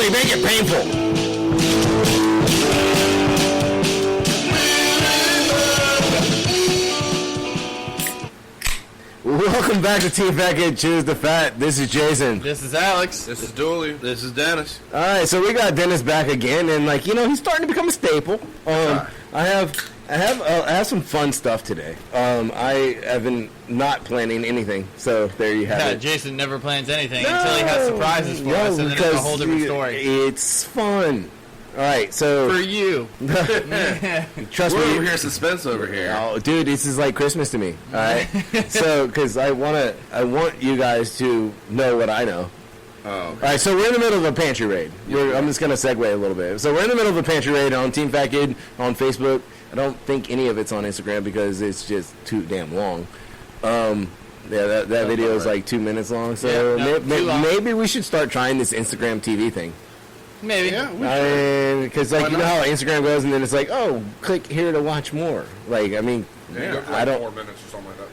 really make it painful. Welcome back to Team Package Choose the Fat. This is Jason. This is Alex. This is Dooley. This is Dennis. All right, so we got Dennis back again, and he's starting to become a staple. I have some fun stuff today. I have been not planning anything, so there you have it. Jason never plans anything until he has surprises for us, and then it's a whole different story. It's fun. All right, so for you, trust We're me. over here, suspense over here. Oh, dude, this is like Christmas to me. All right, so because I want you guys to know what I know. Oh. Okay. All right, so we're in the middle of a pantry raid. I'm just gonna segue a little bit. So we're in the middle of a pantry raid on Team Fat Kid on Facebook. I don't think any of it's on Instagram because it's just too damn long. That video is like 2 minutes long. So maybe we should start trying this Instagram TV thing. Maybe. Yeah, we should. Because you know how Instagram goes, and then it's like, oh, click here to watch more. I don't 4 minutes or something like that.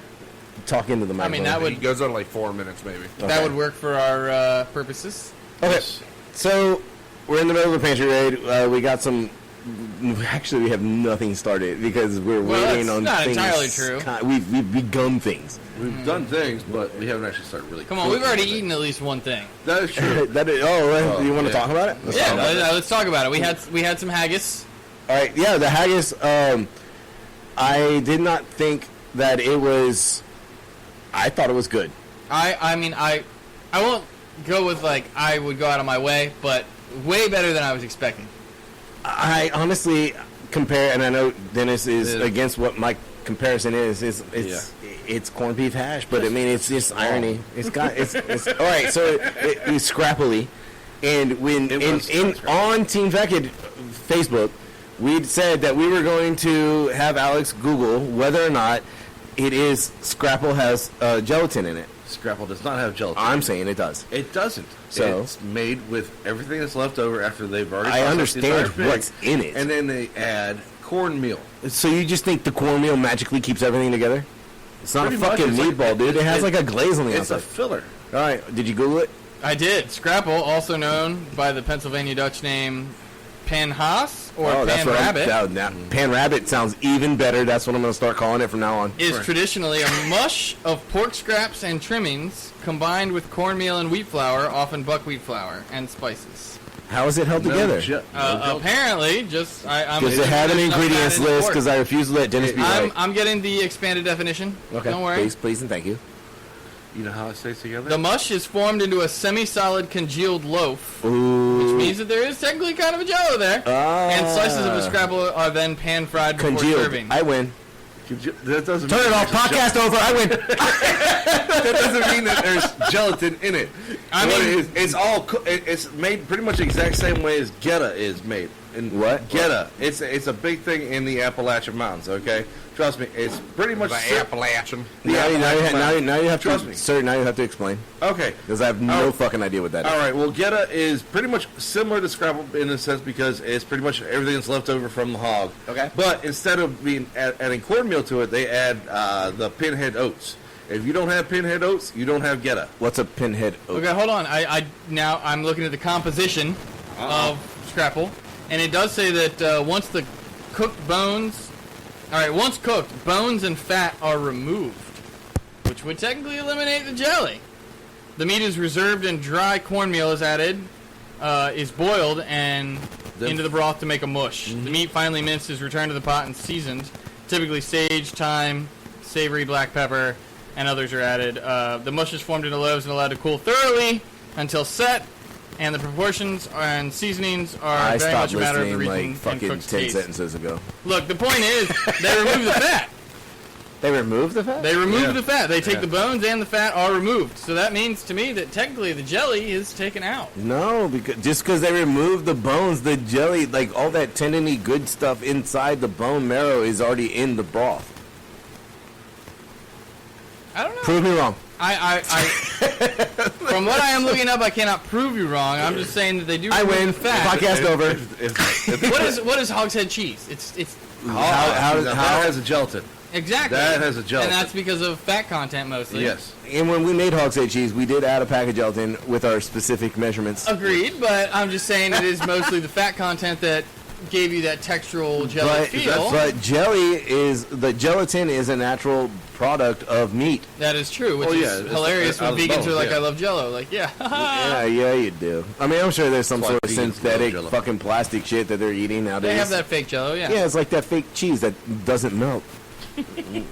talk into the microphone. that would It goes on like 4 minutes, maybe. Okay. That would work for our purposes. Okay, so we're in the middle of a pantry raid. We got some. Actually, we have nothing started because we're waiting on not things. entirely true. We've begun things. We've done things, but we haven't actually started really. Come on, we've already eaten at least one thing. That is true. You want to talk about it? Let's talk about it. We had some haggis. All right, yeah, the haggis. I did not think that it was. I thought it was good. I won't go with I would go out of my way, but way better than I was expecting. I honestly compare, and I know Dennis is against what my comparison is. It's corned beef hash, but I mean it's just irony. It's all right. So it's scrappily, and when on Team Fat Kid Facebook, we'd said that we were going to have Alex Google whether or not it is Scrapple has gelatin in it. Scrapple does not have gelatin. I'm saying it does. It doesn't. So it's made with everything that's left over after they've already. I understand what's in it, and then they add cornmeal. So you just think the cornmeal magically keeps everything together? It's not Pretty a fucking meatball, dude. It has like a glaze on the outside. It's a filler. All right, did you Google it? I did. Scrapple, also known by the Pennsylvania Dutch name Pan Haas or Pan Rabbit. Pan Rabbit sounds even better. That's what I'm going to start calling it from now on. Is traditionally a mush of pork scraps and trimmings combined with cornmeal and wheat flour, often buckwheat flour, and spices. How is it held together? Apparently, just does it have an ingredients list? Because I refuse to let Dennis be right. I'm getting the expanded definition. Okay, don't worry. Please, and thank you. You know how it stays together? The mush is formed into a semi-solid congealed loaf, Ooh. which means that there is technically kind of a jello there. And slices of the scrapple are then pan-fried before serving. I win. That doesn't Turn it off. Podcast over. I win. That doesn't mean that there's gelatin in it. It's made pretty much the exact same way as Geta is made. And what? Geta. It's a big thing in the Appalachian Mountains. Okay, trust me. It's pretty much Appalachian. Now you have Trust to, me. sir. Now you have to explain. Okay, because I have no fucking idea what that is. All right. Well, Geta is pretty much similar to Scrapple in a sense because it's pretty much everything that's left over from the hog. Okay. But instead of adding cornmeal to it, they add the pinhead oats. If you don't have pinhead oats, you don't have Geta. What's a pinhead oat? Okay, hold on. Now I'm looking at the composition of Scrapple, and it does say that once cooked, bones and fat are removed, which would technically eliminate the jelly. The meat is reserved and dry cornmeal is added, is boiled and into the broth to make a mush. The meat finally minced is returned to the pot and seasoned. Typically sage, thyme, savory black pepper, and others are added. The mush is formed into loaves and allowed to cool thoroughly until set, and the proportions and seasonings are very much a matter of the region and cook's taste. 10 sentences ago. Look, the point is, they remove the fat. They remove the fat? They remove the fat. They take the bones and the fat are removed. So that means to me that technically the jelly is taken out. No, just because they remove the bones, the jelly, like all that tendony good stuff inside the bone marrow is already in the broth. I don't know. Prove me wrong. From what I am looking up, I cannot prove you wrong. I'm just saying that they do remove the fat. Podcast over. What is hogshead cheese? It's how has a gelatin? Exactly. That has a gelatin. And that's because of fat content mostly. Yes. And when we made Hogshead cheese, we did add a pack of gelatin with our specific measurements. Agreed, but I'm just saying it is mostly the fat content that gave you that textural jelly feel. But gelatin is a natural product of meat. That is true, which is hilarious when vegans are like, I love Jello. Like, yeah, you do. I mean, I'm sure there's some sort of synthetic Jell-O. fucking plastic shit that they're eating nowadays. they have that fake Jello, yeah. Yeah, it's like that fake cheese that doesn't melt.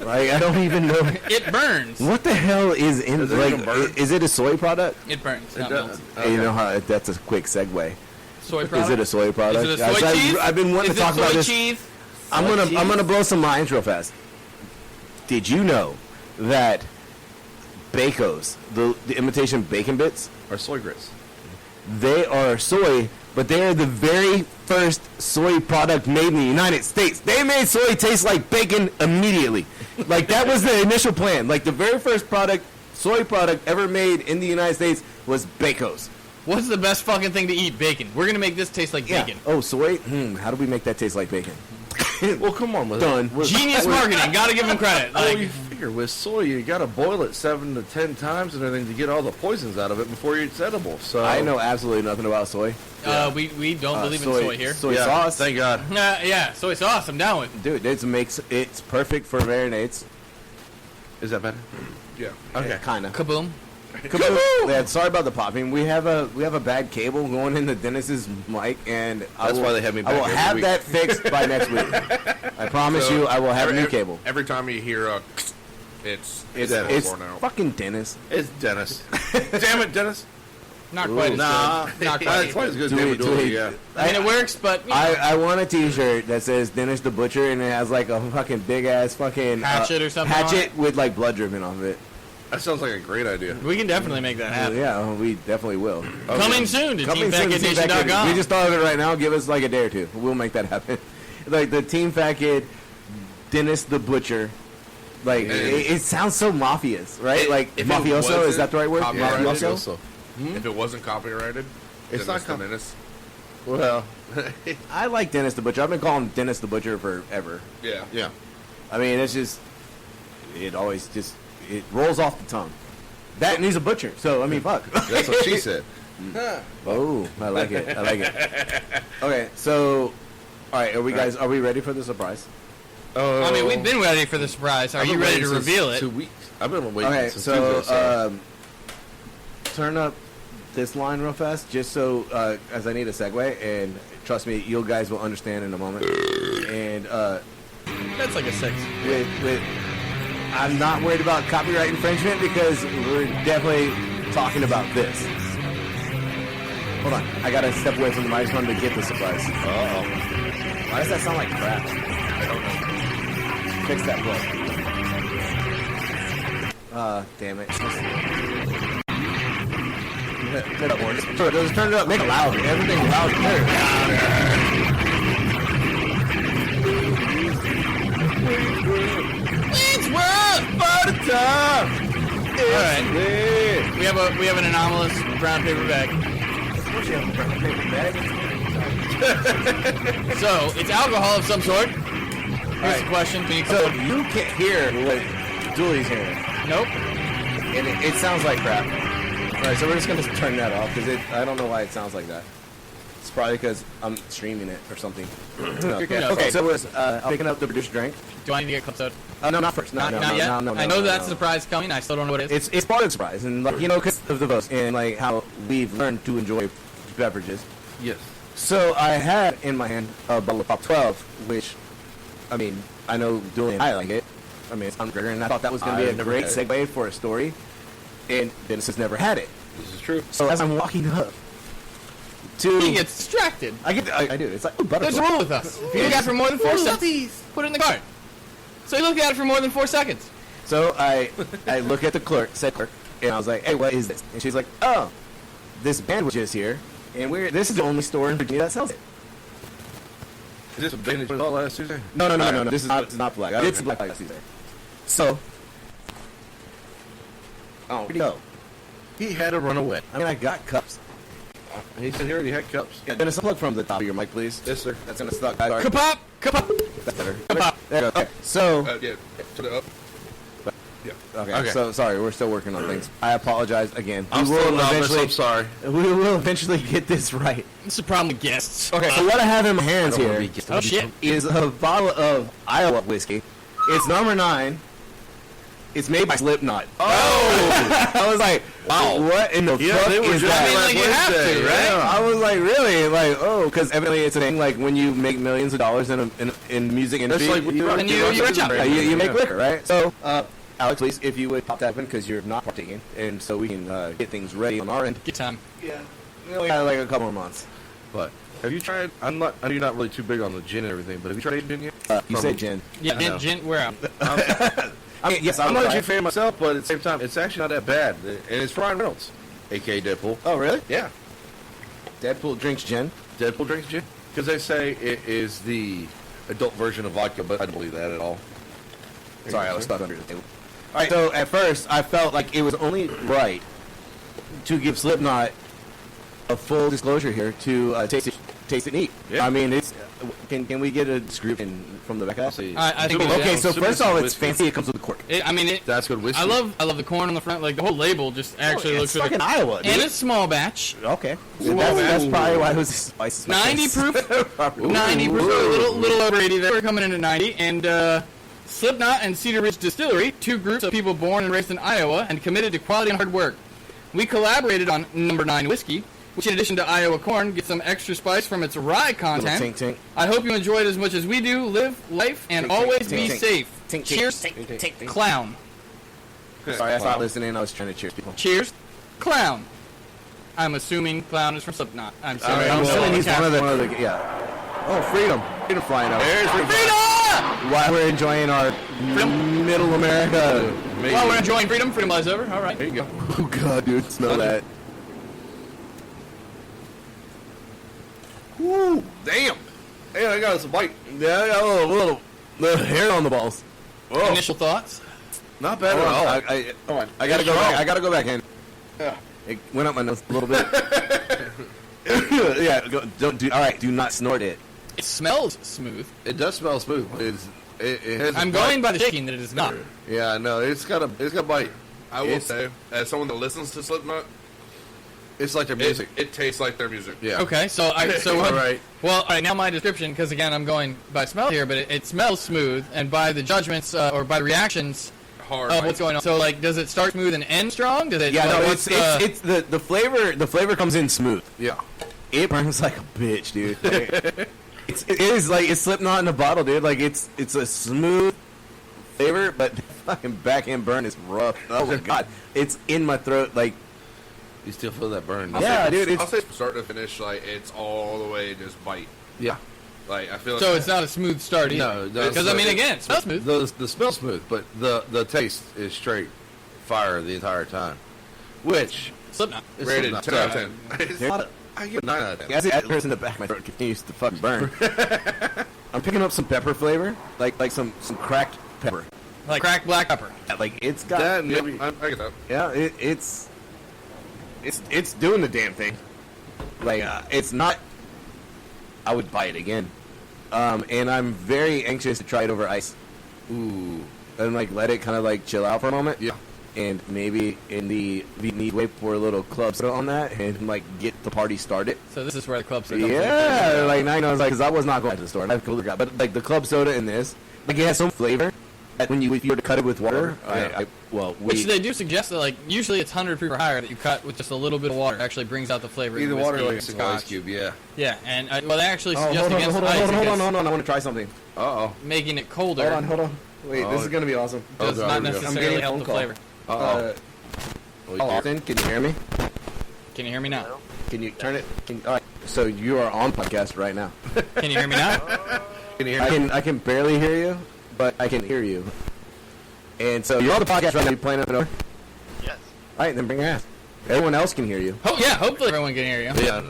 Like, I don't even know. It burns. What the hell is in Does it even burn? like? Is it a soy product? It burns, not It does. melts. Okay. You know how that's a quick segue. Soy product? Is it a soy product? Is it a soy Guys, cheese? I've been wanting Is to talk it about soy this. cheese? I'm gonna blow some minds real fast. Did you know that Bacos, the imitation bacon bits, Or soy grits. they are soy, but they are the very first soy product made in the United States. They made soy taste like bacon immediately. Like, that was the initial plan. Like, the very first soy product ever made in the United States was Bacos. What's the best fucking thing to eat? Bacon. We're gonna make this taste like bacon. Oh, soy? How do we make that taste like bacon? Well, come on with Done. it. Genius marketing. Gotta give him credit. Well, Like, you figure with soy, you got to boil it 7 to 10 times and everything to get all the poisons out of it before it's edible. So I know absolutely nothing about soy. we don't believe in soy here. Soy yeah, sauce. Thank God. Yeah, soy sauce. I'm down with. Dude, it's perfect for marinades. Is that better? Yeah. Okay. Kinda. Kaboom. Yeah, sorry about the popping. We have a bad cable going into Dennis's mic, and That's why they have me back I will every have week. that fixed by next week. I promise you, I will have a new cable. Every time you hear a, it's It's now. fucking Dennis. It's Dennis. Damn it, Dennis. Not quite as Nah. good. Not It's quite. quite as good as Do David it, do Dooley, it. yeah. I mean, it works, but you know, I want a T-shirt that says Dennis the Butcher, and it has like a fucking big ass fucking Hatchet or something on Hatchet with like blood dripping off of it. That sounds like a great idea. we can definitely make that happen. Yeah, we definitely will. Coming soon to Coming soon to teamfactnation.com. We just thought of it right now. Give us like a day or two. We'll make that happen. Like the Team Fat Kid, Dennis the Butcher. Like it sounds so mafious, right? Like if it mafioso, is that the right word? copyrighted, Mafioso? Also. If it wasn't copyrighted, It's then not it's the cop- menace. Well, I like Dennis the Butcher. I've been calling him Dennis the Butcher forever. Yeah. yeah. I mean, it's just it rolls off the tongue. That and he's a butcher, so I mean, fuck. That's what she said. Oh, I like it. I like it. Okay, so all right, are we ready for the surprise? Oh, I mean, we've been ready for the surprise. Are I've you been ready waiting to since reveal it? 2 weeks. I've been waiting Okay, since so Tuesday. So. turn up this line real fast, just so as I need a segue, and trust me, you guys will understand in a moment. And That's like a 6. with I'm not worried about copyright infringement because we're definitely talking about this. Hold on, I gotta step away from the microphone to get the surprise. Why does that sound like crap? I don't know. Fix that plug. Damn it. Turn it up, Warren. Just turn it up. Make it loud. Everything loud. It's world party time. All right, we have an anomalous brown paper bag. So it's alcohol of some sort. Here's the question. Can you So you can't hear what Dooley's hearing. Nope. And it sounds like crap. Alright, so we're just going to turn that off because I don't know why it sounds like that. It's probably because I'm streaming it or something. No. Okay, so we're picking up the producer drink. Do I need to get clips out? No, not first. No, Not yet. No, I know that's a surprise coming. I still don't know what it is. It's part of the surprise, and like, you know, because of the votes and like how we've learned to enjoy beverages. Yes. So I had in my hand a bottle of Pop 12, which, I mean, I know Dooley and I like it. I mean, it's hamburger, and I thought that was going to be a I've never great had it. segue for a story. And Dennis has never had it. This is true. So as I'm walking up to, He gets distracted. I do. It's like, ooh, There's a butterfly. rule with us. If you look at it for more than 4 seconds, put it in the cart. So he looked at it for more than 4 seconds. So I look at the said clerk, and I was like, hey, what is this? And she's like, oh, this band was just here, and this is the only store in Virginia that sells it. Is this a band that you saw last Tuesday? No. This is not black. It's black last Tuesday. So, where'd he go? He had to run away. I mean, I got cups. He said he already had cups. Yeah, Dennis, unplug from the top of your mic, please. Yes, sir. That's gonna suck. Sorry. Kapop! Kapop! That's better. There you go. Okay. So, Yeah. Put it up. Yeah. okay. So sorry, we're still working on things. I apologize again. I'm still novice. I'm sorry. We will eventually get this right. It's the problem with guests. Okay. So what I have in my hands I don't wanna here be- Oh shit! is a bottle of Iowa whiskey. It's number 9. It's made by Slipknot. Oh, I was like, Wow. what in the fuck they were is just that? I mean, like, you have to, Wednesday, right? Yeah, I was like, really? Like, oh, because evidently it's a thing. Like, when you make millions of dollars in music industry, That's like you, when And you rich up. you make liquor, right? So, Alex, please, if you would pop that open, because you're not partaking, and so we can get things ready on our end. Good time. Yeah, we only got like a couple more months. But have you tried? I know you're not really too big on the gin and everything, but have you tried Asian gin yet? You From- said gin. Yeah, I know. Gin, where out? I mean, yes, I'm I'm not a not gin fan myself, but at the same time, it's actually not that bad. And it's Ryan Reynolds, aka Deadpool. Oh, really? Yeah, Deadpool drinks gin. Deadpool drinks gin because they say it is the adult version of vodka, but I don't believe that at all. Sorry, I was stuck under the table. All right. So at first, I felt like it was only right to give Slipknot a full disclosure here to taste it neat. Yeah. I mean, it's can we get a description from the back? I'll say I think Okay, so Super first of all, it's whiskey. fancy. It comes with a cork. That's good whiskey. I love the corn on the front. Like the whole label just actually it's looks really fucking Iowa, dude. And it's small batch. Okay, Ooh. that's probably why it was spicy. 90 proof. Ooh. 90 proof. A little over 80 there. We're coming in at 90. And Slipknot and Cedar Ridge Distillery, 2 groups of people born and raised in Iowa and committed to quality and hard work. We collaborated on number 9 whiskey, which in addition to Iowa corn gets some extra spice from its rye content. Little tink, tink. I hope you enjoy it as much as we do. Live life and Tink, always tink, be tink, safe. tink, tink, Cheers, tink, tink, tink. clown. Sorry, I stopped listening. I was trying to cheer people. Cheers, clown. I'm assuming clown is from Slipknot. I'm sorry. I'm I'm assuming he's sorry. one of the yeah. Oh, freedom flying out. There's Freedom! While we're enjoying our middle America. While we're enjoying freedom lies over. All right. There you go. Oh god, dude, smell that. Woo! Damn. Hey, I got us a bite. Yeah, I got a little hair on the balls. Whoa. Initial thoughts. Not bad Hold at on, all. I gotta It's go back. strong. I gotta go back in. Yeah. It went up my nose a little bit. Yeah, don't do. All right, do not snort it. It smells smooth. It does smell smooth. It has a I'm bite. going by the shaking that it is not. Yeah, no, it's got a bite. I will It's- say, as someone that listens to Slipknot, It's like their music. it tastes like their music. Yeah. Okay, so All right. Well, all right. Now my description, because again I'm going by smell here, but it smells smooth, and by the judgments or by the reactions Hard. of what's going on. So like, does it start smooth and end strong? Does it? Yeah, like, no, what's it's the flavor. The flavor comes in smooth. Yeah. It burns like a bitch, dude. Like, it is like it's Slipknot in a bottle, dude. Like it's a smooth flavor, but the fucking backhand burn is rough. Oh my god, it's in my throat. Like You still feel that burn. Yeah, dude, it's- I'll say from start to finish, like it's all the way just bite. Yeah. Like I feel. So it's not a smooth start either. No, Because I mean, again, it smells smooth. The smell smooth, but the taste is straight fire the entire time. Which Slipknot. is rated not 10 out of bad. 10. there's a lot of, I give it 9 out of 10. as it hurts in the back of my throat continues to fucking burn. I'm picking up some pepper flavor, like some cracked pepper. Like cracked black pepper. Like it's got That Yeah, maybe. I get that. yeah, it's doing the damn thing. Like it's not. I would buy it again, and I'm very anxious to try it over ice. Ooh. And like let it kind of like chill out for a moment. Yeah. And maybe in the Vietnamese way pour a little club soda on that and like get the party started. So this is where the club soda comes Yeah, like now I know, like, because I was not going to the store. I totally forgot. But like the club soda in this, like it has some flavor. That when if you were to cut it with water, Yeah. Which they do suggest that, like, usually it's 100 proof or higher that you cut with just a little bit of water. It actually brings out the flavor. Either of the water or whiskey like a and single ice scotch. cube, yeah. Yeah, and well, they actually Oh, suggest hold on, against hold on, ice hold on, because hold on. I want to try something. Uh-oh. making it colder Hold on. Wait, Oh. this is gonna be awesome. does Oh, not God, here we go. I'm necessarily getting a help phone the call. flavor. Uh-oh. Austin, can you hear me? Can you hear me now? Can you turn it? All right. So you are on podcast right now. Can you hear me now? Can you hear me? I can barely hear you, but I can hear you. And so you're on the podcast right now. You playing up and over? Yes, All right, then bring your ass. Everyone else can hear you. Oh yeah, hopefully everyone can hear you. Yeah, no.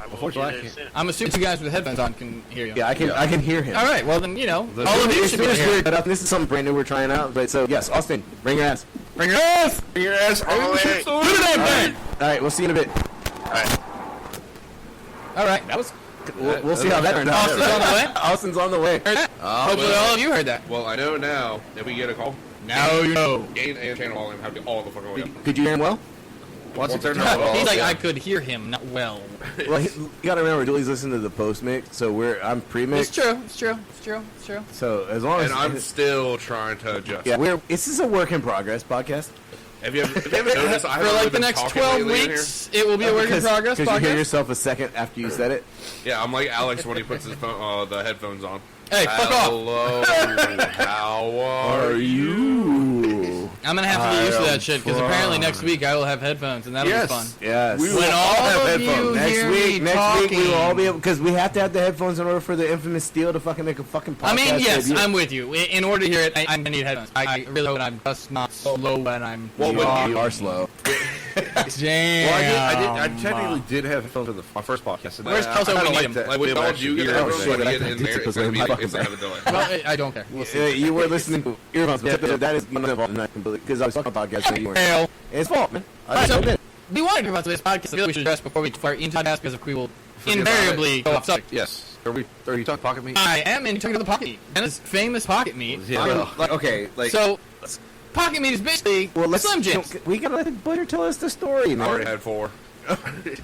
I will Unfortunately, get I it can't. soon. I'm assuming you guys with headphones on can hear you. Yeah, I can hear him. All right, well then all of you As should soon be as here. we're up, this is something brand new we're trying out. But so yes, Austin, bring your ass. Bring your ass. Bring your ass all the way. Do the damn thing. All right, we'll see you in a bit. All right, That was We'll see how that turns out. Austin's on the way. Austin's on the way. Hopefully all of you heard that. Well, I know now. If we get a call, Now you know. Gain and channel all and have to all the fucking way up. Could you hear him well? Once it turns off, He's like, I could hear him, not well. Well, you gotta remember, Julie's listening to the post mix, so I'm pre-mix. It's true. It's true. It's true. It's true. So as long as And I'm still trying to adjust. yeah, this is a work in progress podcast. If you haven't noticed, I For haven't like really the been next talking 12 lately in weeks, it will be a work in progress Because you hear podcast. yourself a second after you said it. here. Yeah, I'm like Alex when he puts his phone, the headphones on. Hey, fuck off. Hello, how are you? I'm going to have to get used to that shit because apparently next week I will have headphones and that'll Yes. be fun. Yes. We will When all all have of you headphones. hear me Next week we will all talking. be able, because we have to have the headphones in order for the infamous Steel to fucking make a fucking podcast. I mean, yes, debut. I'm with you. In order to hear it, I'm going to need headphones. I really hope I'm just not slow when I'm Well, talking. you are slow. Damn. Well, I technically did have headphones for my first podcast. And Where's I Kelso when kinda you need like them? that. Like when Them y'all actually do get hear the what I'm headphones, saying. when I you get can in do there, it it's going to be because it's going to have a delay. Well, I don't care. We'll see. You were listening to earphones, Yeah. but that is not involved in that completely because I was talking about podcasts and you weren't. Hell. It's fault, man. Alright, so admit it. we wanted to talk about today's podcast. I feel we should address before we start into the podcast because if we will Forget invariably about go it. off subject. Yes. Are you talking pocket meat? I am in talking about the pocket meat. And it's famous pocket meat. Yeah. Okay, like So, pocket meat is basically Slim Jims. We gotta let the butcher tell us the story. I Man. already had 4.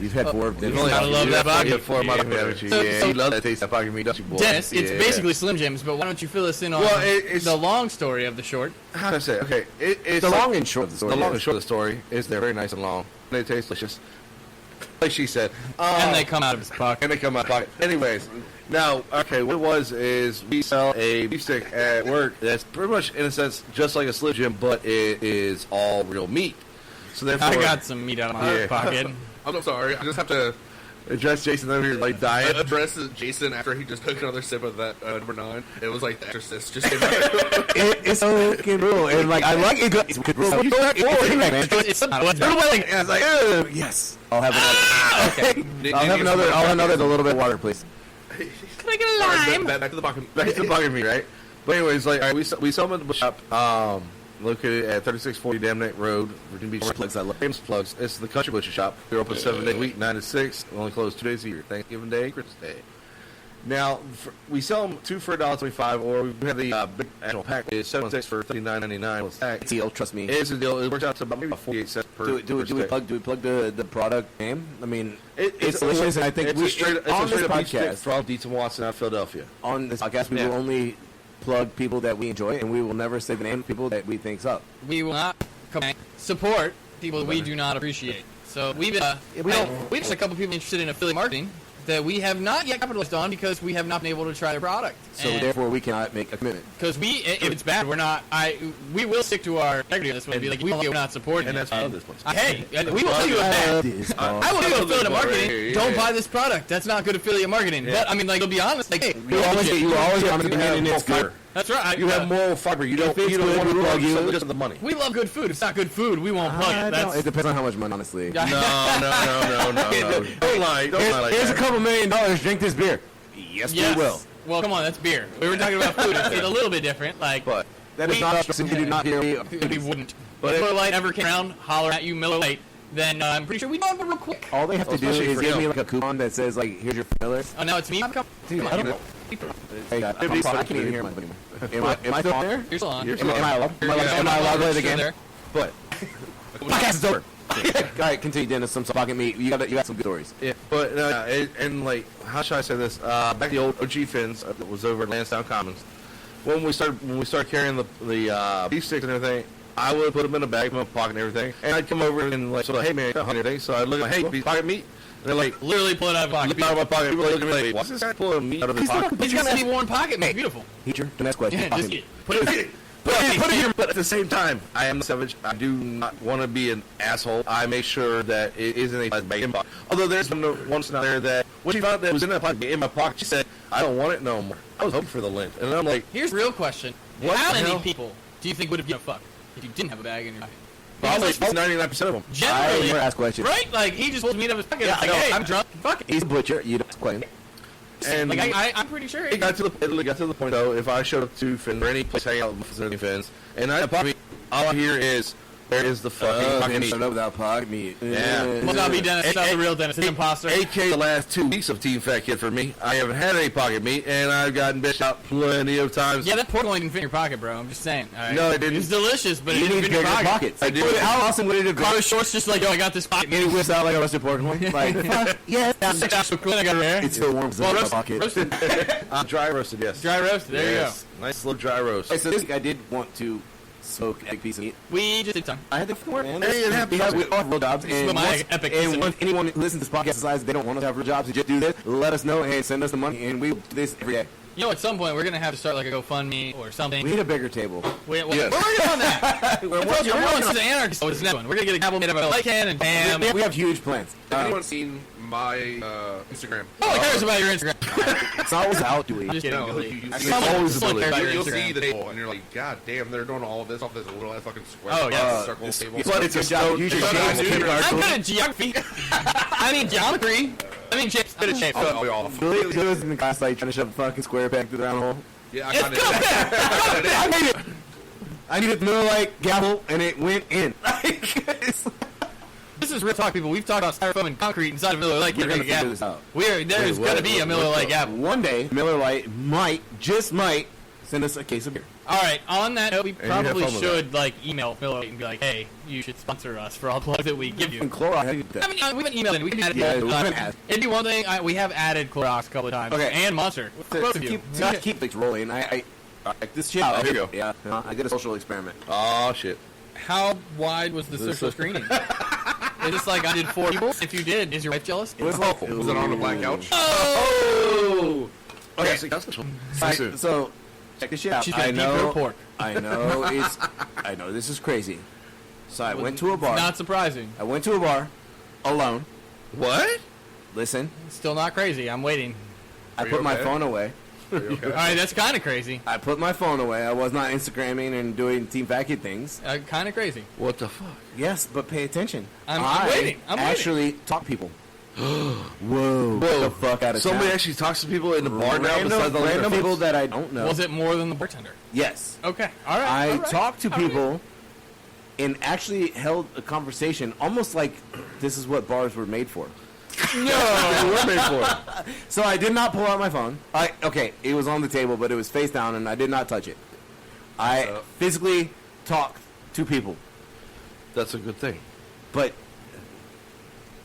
We've had 4 of them. You've only gotta had- love you that have pocket. you have 4 pocket meat, haven't you? So- Yeah, so- you love that taste of pocket meat, don't you, boy? Dennis, it's Yeah. basically Slim Jims, but why don't you fill us in on Well, it's- the long story of the short? How do I say it? Okay, it's The like- long and short of the story. The long and short of the story is they're very nice and long. They taste delicious. Like she said. And they come out of his pocket. And they come out of pocket. Anyways, now, okay, what it was is we sell a beef stick at work that's pretty much, in a sense, just like a Slim Jim, but it is all real meat. So therefore, I got some meat out of my Yeah. pocket. I'm sorry. I just have to address Jason over here like diet. address Jason after he just took another sip of that number 9. It was like The Exorcist. Just came out. It's so fucking rule, and like I like it. It's good rule. It's I was like, yes. I'll have another. okay. I'll have another. I'll have another. with a little bit of water, please. Can I get a lime? Back to the pocket. Back to the pocket meat, right? But anyways, like, all right, we sell them at the shop, located at 3640 Dam Neck Road, Virginia Beach. Plugs, I love. Famous plugs. It's the Country Butcher Shop. We're open 7 days a week, 9 to 6. We only close 2 days a year. Thanksgiving Day, Christmas Day. Now, we sell them 2 for $1.25, or we have the big annual pack. It's 7 for $39.99 with tax. It's a deal. Trust me. It's a deal. It works out to about maybe 48 cents per. Do we stick. plug the product name? I mean, It's delicious, and I think it's we a straight on up this beef stick podcast. from Dietz and Watson out of Philadelphia. On this podcast, we Yeah. will only plug people that we enjoy, and we will never say the name of people that we think suck. We will not support people we do not appreciate. So we've we just a couple people interested in affiliate marketing that we have not yet capitalized on because we have not been able to try their product. So therefore, we cannot make a commitment. Because if it's bad, we're not. We will stick to our integrity on this one. And be like, we're not supporting. And it. that's why I love this place. Hey, we will tell you that. I will do affiliate marketing. Yeah. Don't buy this product. That's not good affiliate marketing. Yeah. But I mean, like, to be honest, like, hey, You always get on the beginning. It's good. that's right. You have moral fiber. You don't it's want good, to we plug plug you. something just for the money. We love good food. If it's not good food, we won't plug it. That's It depends on how much money, honestly. No. Don't lie. Don't lie like Here's that. $2 million. Drink this beer. Yes, yes. we will. Well, come on, that's beer. We were talking about food. It's a little bit different. Like, But That is not us. We do not hear. we wouldn't. But If it- Miller Lite ever came around, holler at you, Miller Lite, then I'm pretty sure we'd know it real quick. All they have to do Especially is for give him. me like a coupon that says like, "Here's your filler." Oh, now it's me. Dude, I don't know. Hey, I can't even hear my anymore. Am I still on there? You're still on. You're Am I allowed? Am I allowed to play the game? But Podcast is over. All right, continue, Dennis. Some pocket meat. You got some good stories. yeah, but and like, how should I say this? Back the old OG Fins that was over at Lansdowne Commons. When we started carrying the beef sticks and everything, I would put them in a bag, in my pocket and everything, and I'd come over and like, hey man, I got so I'd look like, hey, piece of pocket meat. And they're like, Literally pull it out of pocket. look out of my pocket. People look at me like, what's this guy pulling meat out of his pocket? It's gonna be worn pocket meat. Beautiful. Teacher, the next question. Yeah, Pocket just meat. put it. Put it here, but at the same time, I am savage. I do not want to be an asshole. I make sure that it isn't a bag in my pocket. Although there's been once out there that when she found that it was in that pocket, in my pocket, she said, I don't want it no more. I was hoping for the lint. And I'm like, Here's a real question. What How the many hell? people do you think would have given a fuck if you didn't have a bag in your pocket? probably 99% of them. I Generally, never ask questions. right? Like, he just pulls meat out of his pocket. Yeah, It's like, I know. hey, I'm drunk. Fuck it. He's a butcher. You don't ask questions. And Like, I'm pretty sure. it got to the point though. If I showed up to Finn or any place hanging out with Fins, and I probably all I hear is, Where is the fucking pocket meat? Without pocket meat. Yeah. Must not be Dennis. It's not the real Dennis. It's imposter. AK the last 2 weeks of Team Fat Kid for me. I haven't had any pocket meat, and I've gotten bitched out plenty of times. Yeah, that pork loin didn't fit in your pocket, bro. I'm just saying. All right? No, it didn't. It's delicious, but it You didn't need fit in your bigger pocket. pockets. I do. How awesome would it have been? Carlos Short's just like, yo, I got this pocket. And he whips out like a roasted pork loin. Like, fuck, yes. So cool. I got it there. It's still warm because Well, it's in my roasted. pocket. Roasted. Dry roasted, yes. Dry roasted. There Yes. Nice slow dry roast. Okay, so this week I did want to smoke a piece of meat. you go. We just did some. I had to work, man. Hey, it happens. We all have real jobs. This is And, my once, epic and episode. once anyone who listens to this podcast decides they don't want to have real jobs and just do this, let us know and send us the money, and we do this every day. You know, at some point, we're going to have to start like a GoFundMe or something. We need a bigger table. We're Yes. working on that. We're working on the anarchy. So it's next one. We're going to get a gavel made of a light can and bam. We have huge plans. Has anyone seen my Instagram? Oh, who cares about your Instagram? It's always out, do we? I'm just kidding. No, Billy. you It's see, always Someone a cares about your you'll see Instagram. the table, and you're like, God damn, they're doing all of this off this little ass fucking square. Oh, yeah. Circle table. But it's a stone. Use your It's shapes. not Keep a our I'm cool. good at geography. I mean geometry. I mean shapes. Bit of shapes. I'll be off. Billy was in the class like trying to shove a fucking square peg through the round hole. Yeah, I It's kind good. of. I made it. I needed the middle like gavel, and it went in. This is real talk, people. We've talked about styrofoam and concrete inside of Miller Lite. We're gonna Getting a figure gavel. this out. There's Wait, going to what? be a Miller Lite gavel. One day, Miller Lite might, just might, send us a case of beer. All right. On that note, we you have probably fun with should like email Miller Lite and be like, "Hey, you should sponsor us for all the plugs that we give you." And Clorox. I mean, we've been emailing. We can add it. Yeah, multiple we haven't times. asked. It'd be one thing. We have added Clorox a couple of times. Okay. And Monster. Both of you. keep things rolling. I like this shit. Oh, here you go. Yeah, I did a social experiment. Oh, shit. How wide was the social screening? Is this like I did 4 people? If you did, is your wife jealous? It was like, Was it on the black couch? Oh! Okay. Okay. So check this shit out. She's gonna I deep her know. pork. I know. I know this is crazy. So I went to a bar. Not surprising. I went to a bar alone. What? Listen, Still not crazy. I'm waiting. I you put my okay? phone away. Are you okay? All right, that's kind of crazy. I put my phone away. I was not Instagramming and doing Team Fat Kid things. Kind of crazy. What the fuck? Yes, but pay attention. I'm I waiting. I'm waiting. actually talk to people. Whoa! Get the fuck out of Somebody town. actually talks to people in the bar now besides the Random people that I don't know. Was it more than the bartender? Yes. Okay. All right. I all right. talked to people and actually held a conversation almost like this is what bars were made for. No, we're made for it. So I did not pull out my phone. Okay, it was on the table, but it was face down, and I did not touch it. I physically talked to people, That's a good thing. but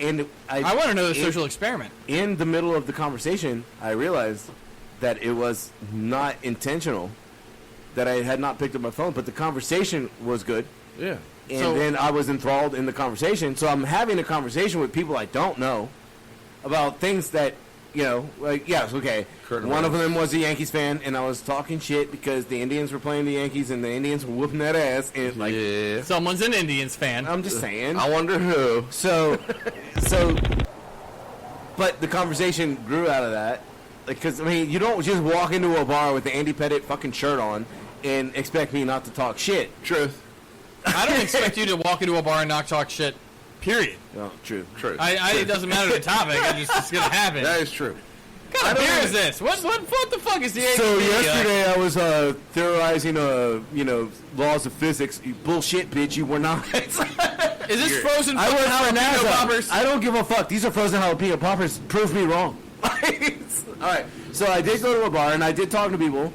I want to know the in- social experiment. In the middle of the conversation, I realized that it was not intentional, that I had not picked up my phone, but the conversation was good. Yeah. And So- then I was enthralled in the conversation. So I'm having a conversation with people I don't know about things that, like, yes, okay. Current One of events. them was a Yankees fan, and I was talking shit because the Indians were playing the Yankees, and the Indians were whooping that ass. And, like, Yeah. Someone's an Indians fan. I'm just saying. I wonder who. So, but the conversation grew out of that. Because, I mean, you don't just walk into a bar with the Andy Pettitte fucking shirt on and expect me not to talk shit. Truth. I don't expect you to walk into a bar and not talk shit. Period. No, true. Truth. It doesn't matter the topic. It's gonna happen. That is true. What kind of beer is this? What the fuck is the? So ABV? yesterday I was theorizing, laws of physics. You bullshit, bitch. You were not. Is this frozen I fucking was for jalapeno NASA. poppers? I don't give a fuck. These are frozen jalapeno poppers. Prove me wrong. All right. So I did go to a bar and I did talk to people,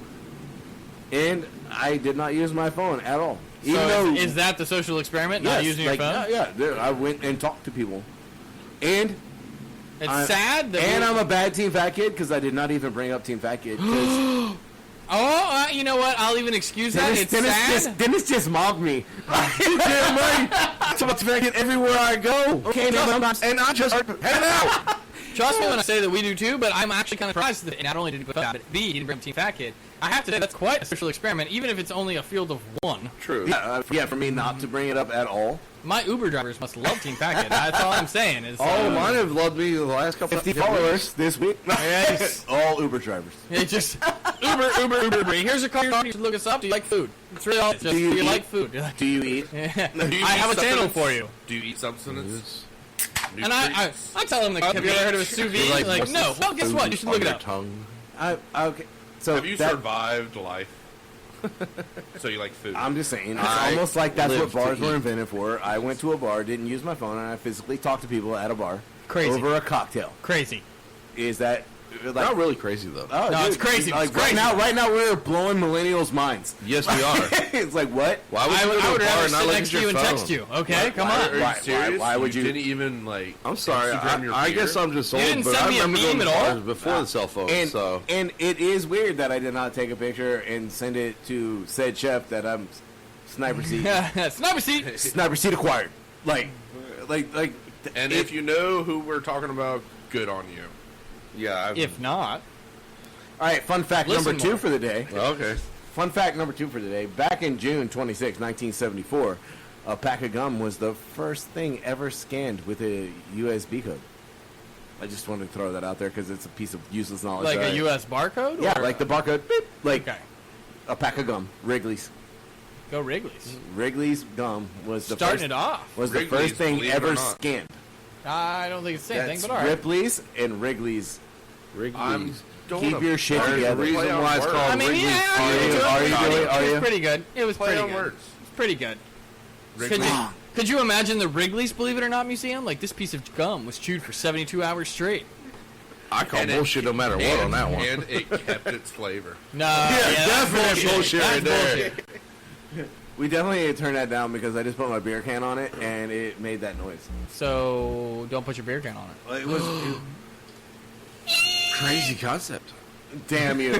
and I did not use my phone at all. Even So though is that the social experiment? Not yes, using like, your phone? Yeah. I went and talked to people, and It's sad that I'm a bad Team Fat Kid because I did not even bring up Team Fat Kid. 'Cause you know what? I'll even excuse that. It's sad. Dennis just mocked me. Damn right. Talk about the fact that everywhere I go. Okay, no, I'm not. And I just hanging out. Trust me when I say that we do too, but I'm actually kind of surprised that not only did he put that, but B, he didn't bring Team Fat Kid. I have to say, that's quite a social experiment, even if it's only a field of one. True. Yeah, for me not to bring it up at all. My Uber drivers must love Team Fat Kid. That's all I'm saying. Is, Oh, mine have loved me the last couple 50 of followers this week. Yes. All Uber drivers. It's just Uber. Here's a car. You should look us up. Do you like food? It's really all. It's just, do you eat? like food? Do you eat? Do you I eat have a channel substance? for you. Do you eat substance? And I tell them, like, have you ever heard of a sous vide? Like, no. Well, guess what? You should look it up. Tongue. Okay. So Have you that- survived life? So you like food? I'm just saying, it's I almost like that's what live to bars were eat. invented for. I went to a bar, didn't use my phone, and I physically talked to people at a bar Crazy. over a cocktail. Crazy. Is that like? Not really crazy though. Oh, No, dude, it's crazy. Like It's crazy. right now, we're blowing millennials' minds. Yes, we are. It's like what? Why would I you would, go to I a would bar rather and not sit look next at to you your and phone? text you. Okay, come Are on. you Why- serious? why would you- Didn't even like? I'm sorry. Instagram your I beer? guess I'm just old, didn't but send I me a remember going meme to at all? bars before the cell phone. And it is weird that I did not take a picture and send it to said chef that I'm sniper seat Sniper seat. sniper seat acquired. Like. And if you know who we're talking about, good on you. Yeah. If not, All right, fun fact Listen number 2 more. for the day. Okay. Fun fact number 2 for the day. Back in June 26, 1974, a pack of gum was the first thing ever scanned with a USB code. I just wanted to throw that out there because it's a piece of useless knowledge. like that a I- U.S. barcode? Yeah, or- like the barcode. Beep, like Okay. a pack of gum. Wrigley's. Go Wrigley's. Wrigley's gum was the Starting first, it off. was the Wrigley's, first thing believe it or ever not. scanned. I don't think it's the same That's thing, but all right. Ripley's and Wrigley's. I'm going Keep your shit There's a together. reason Play on why it's words. called I mean, Wrigley's. yeah, Are you- are you doing- are It you? was pretty good. It was Play pretty on good. words. It's pretty good. Could Wrigley. you, could you imagine the Wrigley's Believe It or Not museum? Like, this piece of gum was chewed for 72 hours straight. I call And it- bullshit no matter what and, on that one. And it kept its flavor. No, that's bullshit right there. bullshit. We definitely need to turn that down because I just put my beer can on it and it made that noise. So, don't put your beer can on it. It was Crazy concept. damn you.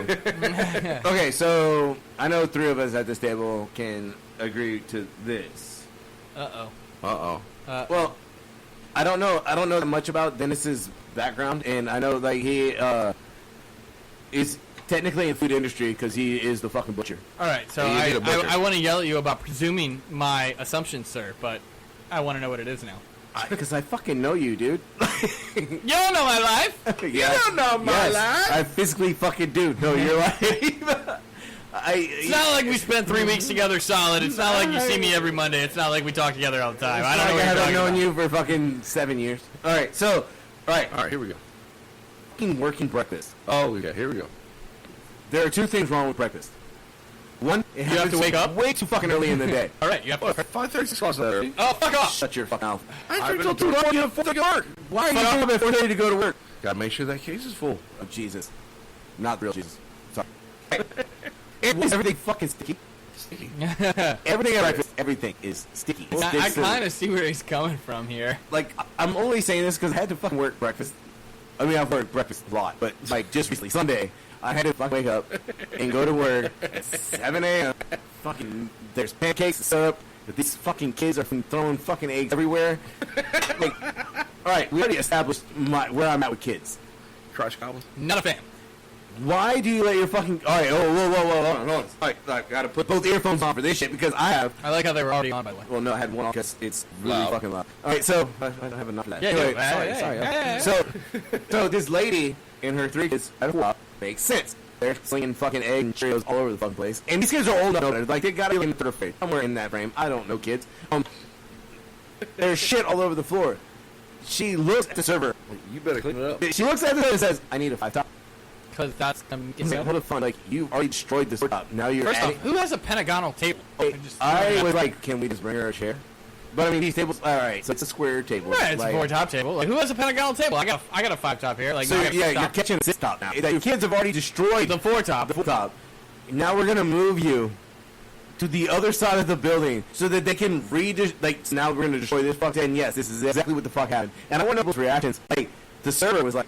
Okay, so I know 3 of us at this table can agree to this. Uh-oh. Uh-oh. Well, I don't know that much about Dennis's background, and I know like he is technically in food industry because he is the fucking butcher. All right, so You need a butcher. I want to yell at you about presuming my assumption, sir, but I want to know what it is now. Because I fucking know you, dude. You don't know my life. You don't know my life. I physically fucking do know your life. It's not like we spent 3 weeks together solid. It's not like you see me every Monday. It's not like we talk together all the time. I don't know what I you're haven't talking known about. you for fucking 7 years. All right, so All right, here we go. fucking working breakfast. Oh, yeah, here we go. There are 2 things wrong with breakfast. One, it have to happens wake up? way too fucking early in the day. All right, you have to. 5:36 o'clock Saturday. Oh, fuck off. Shut your fucking mouth. I drink till 2 o'clock. You have 4 o'clock work. Why are you doing it before to go to work? Gotta make sure that case is full. Oh, Jesus. Not real Jesus. Sorry. Is everything fucking sticky? Everything at breakfast, everything is sticky. It I sticks to- kind of see where he's coming from here. like, I'm only saying this because I had to fucking work breakfast. I mean, I've worked breakfast a lot, but like just recently, Sunday, I had to fucking wake up and go to work at 7 a.m. Fucking, there's pancakes and syrup, but these fucking kids are throwing fucking eggs everywhere. Like, all right, we already established where I'm at with kids. Crush goblins. Not a fan. Why do you let your fucking... All right, whoa, hold on. All right, I gotta put both earphones on for this shit because I have... I like how they were already on, by the way. Well, no, I had one on because it's really Loud. fucking loud. All right, so... I don't have enough of that. Yeah, Anyway, yeah, sorry. yeah. So this lady and her 3 kids at a flop makes sense. They're slinging fucking eggs and Cheerios all over the fucking place. And these kids are old enough. Like, they gotta be in the 3rd grade. Somewhere in that frame. I don't know, kids. There's shit all over the floor. She looks at the server. You better clean it up. She looks at the server and says, I need a 5-top. Because that's... It's like, what a fun. Like, you've already destroyed this top. Now you're First adding... off, who has a pentagonal table? I was like, can we just bring her a chair? But I mean, these tables. All right, so it's a square table. Yeah, it's like, a 4-top table. Like, who has a pentagonal table? I got a 5-top here. Like, So I got a yeah, you're 6-top. catching a 6-top now. Your kids have already destroyed The 4-top. the 4-top. Now we're gonna move you to the other side of the building so that they can like. Now we're gonna destroy this fuck. And yes, this is exactly what the fuck happened. And I want to know those reactions. Like the server was like,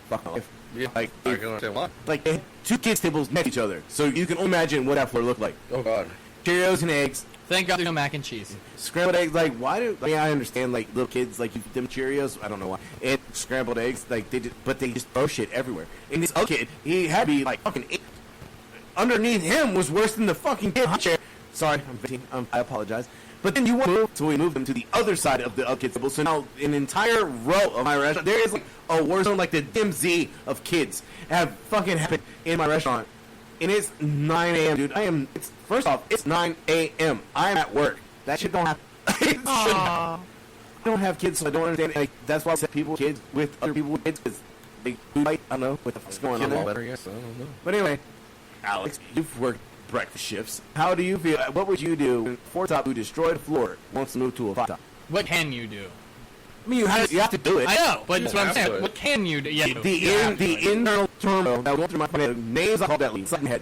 "Fuck my life." Yeah, Like, I can understand why. like they had 2 kids tables next to each other, so you can imagine what that floor looked like. Oh, God. Cheerios and eggs. Thank God there's no mac and cheese. Scrambled eggs, like why do? Like, I understand, like little kids, like you feed them Cheerios. I don't know why. And scrambled eggs, like they just throw shit everywhere. And this other kid, he had to be like fucking. Underneath him was worse than the fucking kid. Chair. Sorry, I'm 15. I apologize. But then you want to move, so we moved them to the other side of the other kids' table. So now an entire row of my restaurant, there is like a war zone, like the DMZ of kids have fucking happened in my restaurant. And it's 9 a.m., dude. First off, it's 9 a.m. I'm at work. That shit don't happen. I don't have kids, so I don't understand. Like, that's why I said people with kids with other people with kids, because they fight. I don't know what the fuck's going on there. Better, yes, I don't know. But anyway, Alex, you've worked breakfast shifts. How do you feel? What would you do when 4-top who destroyed the floor wants to move to a 5-top? What can you do? I mean, you have to do it. I know, but that's what I'm saying. What can you do? Yeah, The internal turmoil that went through my mind, the names I called that lead, Sutton Head.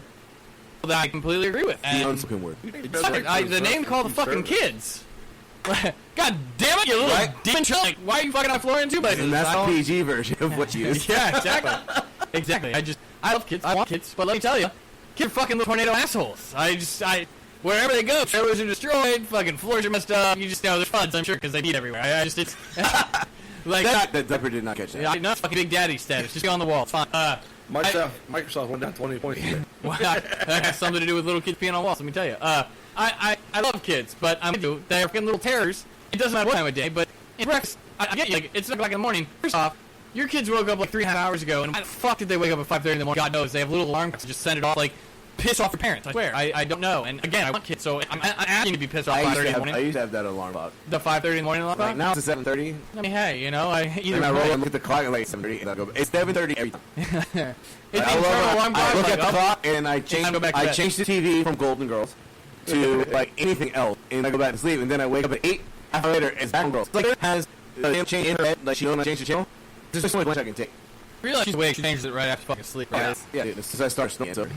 that I completely agree with. The unspoken word. The name called the fucking kids. God damn it, you little demon child! Like, why are you fucking on Florian too? But And that's the PG version of what you use. yeah, exactly. Exactly. I love kids. I want kids, but let me tell you, kids are fucking little tornado assholes. Wherever they go, trailers are destroyed, fucking floors are messed up. You just know there's floods, I'm sure, because they eat everywhere. It's like that diaper did not catch that. Yeah, not fucking Big Daddy status. Just go on the wall. It's fine. Microsoft went down 20 points. Well, that has something to do with little kids peeing on walls. Let me tell you. I love kids, but they're fucking little terrors. It doesn't matter what time of day, but in breakfast, I get you. Like, it's 7 o'clock in the morning. First off, your kids woke up like 3.5 hours ago, and why the fuck did they wake up at 5:30 in the morning? God knows. They have little alarm clocks to just send it off. Like, piss off your parents. I swear. I don't know. And again, I want kids, so I'm asking to be pissed off at 5:30 in the morning. I used to have that alarm clock. The 5:30 in the morning alarm clock? Like, now it's at 7:30. I mean, hey, you know, And I roll and look at the clock and like 7:30, and I go, it's 7:30 every time. It's the internal alarm clock. I look like, at the clock and I change the TV from Golden Girls to like anything else, and I go back to sleep, and then I wake up at 8. Half hour later, it's back on Girls. Like, it has change in her head, like she knows I change the channel. There's just so much I can take. Realize she's awake. She changes it right after fucking sleep, right? Yeah, since I start snoring. So.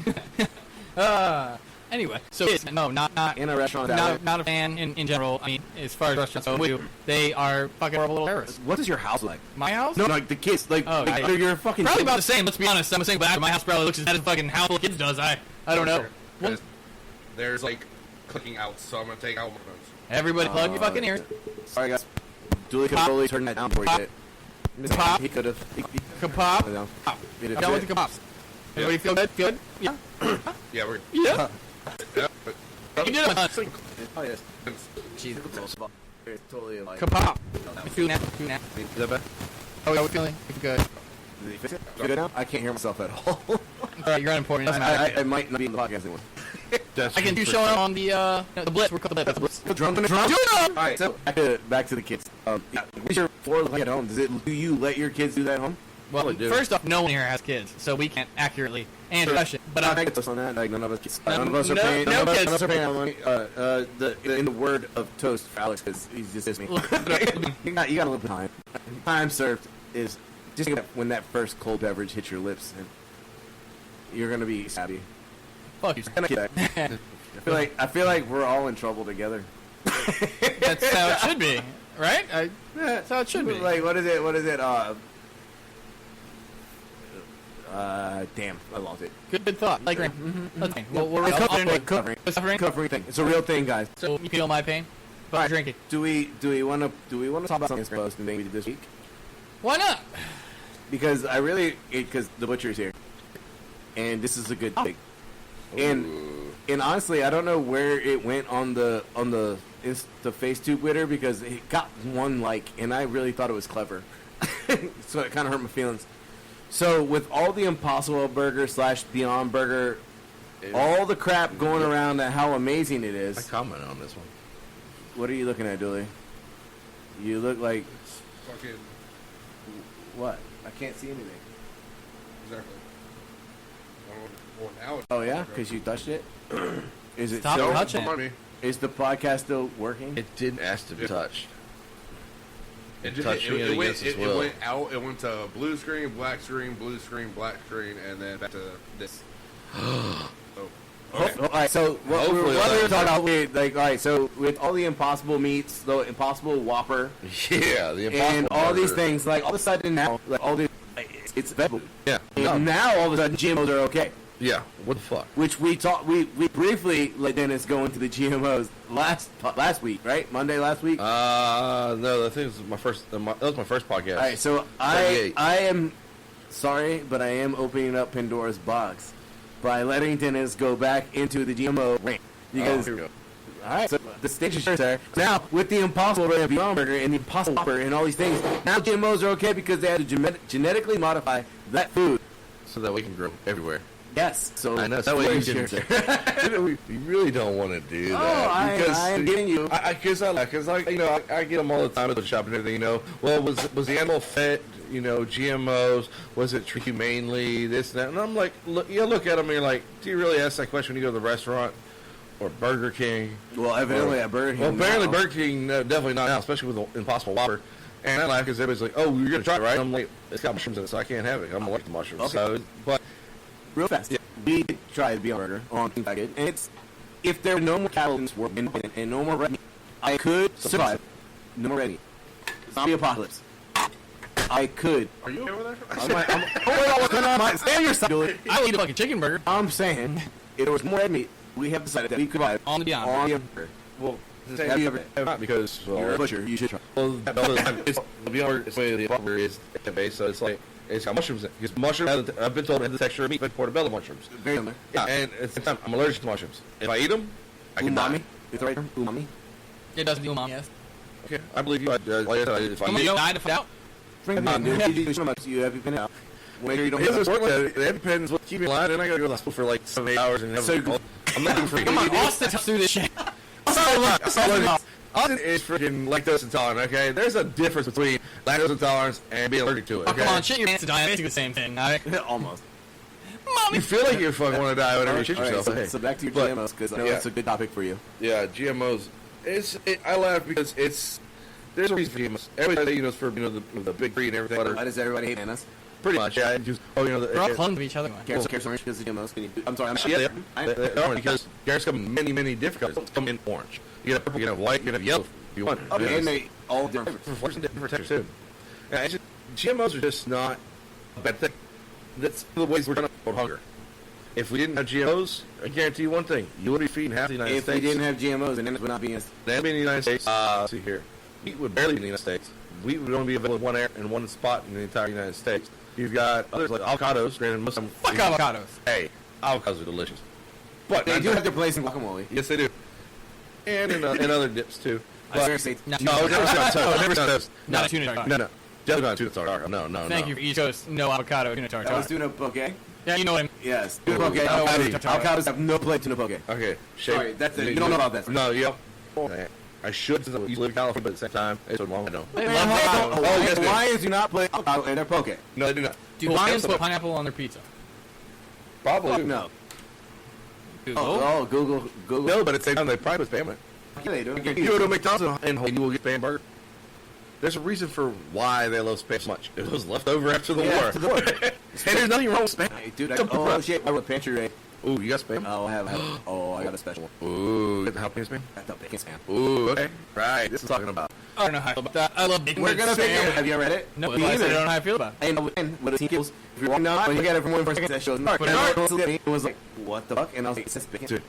Anyway, so kids, no, not in a restaurant. Not a fan in general. I mean, as far as restaurants go, they are fucking horrible little terrorists. What is your house like? My house? No, like the kids. Like, you're fucking. Probably about the same. Let's be honest. I'm saying, but my house probably looks as bad as fucking house full of kids does. I don't know. There's like clicking out, so I'm gonna take out one of those. Everybody, plug your fucking ears. Sorry, guys. Dooley could have totally turned that down before he did it. Kapop. He could have. Kapop. No. Done with the kapops. Everybody feel good? Good? Yeah. Yeah, we're. Yeah. Yeah. You did it. Oh yes. Jesus. It's totally like. Kapop. Feel now. Is that bad? Oh, yeah, we're feeling good. Did he fix it? Good now? I can't hear myself at all. Alright, you're unimportant. I might not be in the podcast anymore. I can do showing on the Blitz. We're called the Blitz. Drum. Alright, so back to the kids. What's your floor like at home? Do you let your kids do that at home? Well, first off, no one here has kids, so we can't accurately answer the question. But I get on that. Like none of us kids. None of us are no paying. kids. None of us are paying money. In the word of toast for Alex, because he's just dissed me. you got a little time. Time served is just when that first cold beverage hits your lips, and you're gonna be happy. Fuck you. I feel like we're all in trouble together. That's how it should be, right? That's how it should be. Like, what is it? Damn, I lost it. Good thought. Like, okay. Well, we're covering thing. It's a real thing, guys. So you feel my pain? But drinking. Do we want to talk about something close than maybe this week? Why not? Because because the butcher's here, and this is a good thing. And honestly, I don't know where it went on the FaceTube Twitter, because it got one like, and I really thought it was clever. So it kind of hurt my feelings. So with all the Impossible Burger / Beyond Burger, all the crap going around at how amazing it is. I commented on this one. What are you looking at, Dooley? You look like Fucking. What? I can't see anything. Exactly. Well, now it's Oh yeah, because you touched it. Is it Stop still? touching. Money. Is the podcast still working? It didn't ask to be touched. It Touching it against his will. It went out. It went to blue screen, blue screen, black screen, and then back to this. Oh, all right. So what we were talking about, all right. So with all the Impossible meats, the Impossible Whopper, Yeah, the Impossible and all Burger. these things, like all of a sudden now, like all these, it's vegetable. Yeah. And now all of a sudden GMOs are okay. Yeah. What the fuck? Which we briefly let Dennis go into the GMOs last week, right? Monday last week. No, I think it was my first. That was my first podcast. All right, so I am sorry, but I am opening up Pandora's box by letting Dennis go back into the GMO rant. Because, here we go. all right, so the stage is yours, sir. Now, with the Impossible Burger, Beyond Burger, and the Impossible Whopper, and all these things, now GMOs are okay because they had to genetically modify that food. So that we can grow everywhere. Yes. So I know. That way you Floyd's can. here. We really don't want to do that. I'm getting you. Because like you know, I get them all the time at the shop and everything. You know, well, was the animal fed? You know, GMOs? Was it treated humanely? This and that. And I'm like, look at them and you're like, do you really ask that question when you go to the restaurant or Burger King? Well, evidently at Burger King. Well, apparently now. Burger King, definitely not now, especially with the Impossible Whopper. And I laugh because everybody's like, "Oh, you're gonna try it, right?" I'm like, "It's got mushrooms in it, so I can't have it. I'm allergic to mushrooms." Okay. So, but Real fast. Yeah. We did try the Beyond Burger on King Packet, and it's if there were no more cattle in this world and no more red meat, I could survive. No more red meat. Zombie apocalypse. I could. are you okay with that? Stand your side. I will eat a fucking chicken burger I'm saying, if there was more red meat, we have decided that we could buy on the Beyond. on the Burger. Well, Have you ever? not because You're a butcher. You should try. well, it's the Beyond it's the Whopper is based, so it's like it's got mushrooms in it. Because mushrooms, I've been told, have the texture of meat, but portobello mushrooms. Very similar. Yeah, and at the same time, I'm allergic to mushrooms. If I eat them, I can Umami. die. Is the right term? Umami. It does do mom, yes. Okay, I believe you. Like I said, if I Come on, eat you them, don't die to find out. Bring it on, dude. You so much. You have been out. Make sure you don't. it doesn't work like that. It depends what keep me alive, and I gotta go to the hospital for like 7-8 hours and never. So- I'm not doing free. Come on, Austin, touch through this shit. Austin is freaking lactose intolerant, okay? There's a difference between lactose intolerance and being allergic to it, Oh, okay? come on, shit your pants and die. Basically the same thing. All right? Almost. Mommy. You feel like you fucking want to die whenever you shit All right, yourself. so, Hey. so back to your But- GMOs because I know yeah. that's a good topic for you. Yeah, GMOs. I laugh because there's a reason for GMOs. Everybody knows for the big three and everything. Why does everybody hate bananas? Pretty much, yeah. Just We're all clones of each other. Cares orange because of GMOs. Can you? I'm sorry. Yeah, they are because Garrett's come in many different colors. Come in orange. You can have purple, you can have white, you can have yellow if you want. Okay, and they all different. Flavors and different textures too. Yeah, it's just, GMOs are just not a bad thing. That's one of the ways we're trying to control hunger. If we didn't have GMOs, I guarantee you one thing: you would be feeding half the United If States. we didn't have GMOs, then it would not be in. That'd be in the United States. Let's see here. Wheat would barely be in the United States. Wheat would only be available in one spot in the entire United States. You've got others like avocados. Granted, most of them. Fuck avocados. Hey, avocados are delicious. But They do have their place in guacamole. yes, they do. And in other dips too. I swear, say No, No, never on toast. Never on toast. Not a tuna tartar. No. Definitely not tuna tartar. No. Thank you for East Coast. No avocado, tuna tartar. I was doing a poke. Yeah, you know what I mean. Yes, tuna poke. Oh, Avocados have no place tuna poke. Okay. Sorry, that's it. You don't know about that. No, yep. I should since you live in California, but at the same time, it's a long no. They love avocados. yes, they- Lions do not play avocado in their poke. No, they do not. Do lions put pineapple on their pizza? Probably. No. Google. Oh, Google. No, but at the same time, they probably put spam in it. Yeah, they do. You go to McDonald's and you will get spam burger. There's a reason for why they love spam so much. It was left over after the war. after the war. And there's nothing wrong with spam. Hey, dude, Come on. oh shit, I wrote pantry raid. Ooh, you got spam? Oh, I have. Oh, I got a special one. Ooh, get the jalapeno spam? That's the bacon spam. Ooh, okay. Right, this is talking about. I don't know how I feel about that. I love bacon. We're gonna pick Sam. it. Have you ever read it? No, Me that's why I said I either. don't know how I feel about it. And with the team kills, if you're wrong now, when you get it from one person, that shows dark. But And dark. it was like, what the fuck? And I was like, it says bacon. Dude.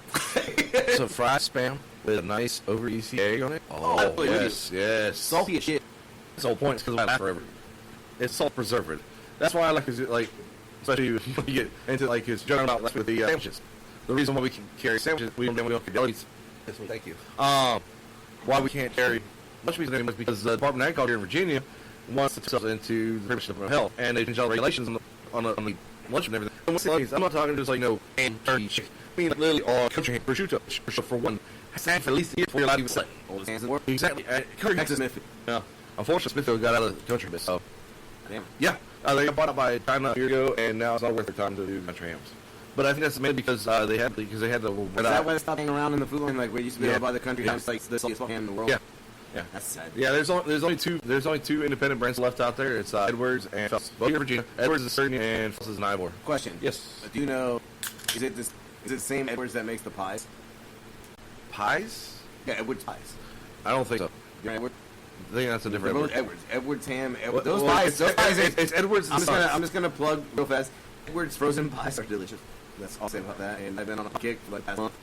So fried spam with a nice over easy egg on it. Oh, absolutely. yes. Salty as shit. That's the whole point. It's because I laugh forever. It's salt preserved. That's why I like, especially when you get into like his juggernaut like with the sandwiches. The reason why we can carry sandwiches, we don't carry delis. Yes, well, thank you. Why we can't carry much meat anymore is because the Department of Agriculture in Virginia wants to take us into the permission of health, and they change all the regulations on the lunch and everything. And what's the thing is, I'm not talking just like ham, turkey, chicken. I mean, like, literally all country ham, prosciutto, for one. Stand for at least a year before you're allowed to even say. Oldest hands in the world. Exactly. Curry Texas Smith. Yeah. Unfortunately, Smithfield got out of the country, so Damn. yeah, they got bought up by China a year ago, and now it's not worth their time to do country hams. But I think that's mainly because they had the Is that why they stopped hanging around in the food line? Like, we used to be Yeah. able to buy the country Yeah. house, like, the saltiest ham in the world? Yeah. That's sad. Yeah, there's only two independent brands left out there. It's Edwards and Phelps. Both in Virginia. Edwards is Certain and Phelps is in Ivor. Question. Yes. Do you know, is it the same Edwards that makes the pies? Pies? Yeah, Edwards pies. I don't think so. You know Edward? I think that's a They're different both Edwards. Edwards. Edwards ham. Well, Those well, pies. Those pies. It's Edwards. I'm just gonna plug real fast. Edwards frozen pies are delicious. That's all I'll say about that. And I've been on a kick for like past month.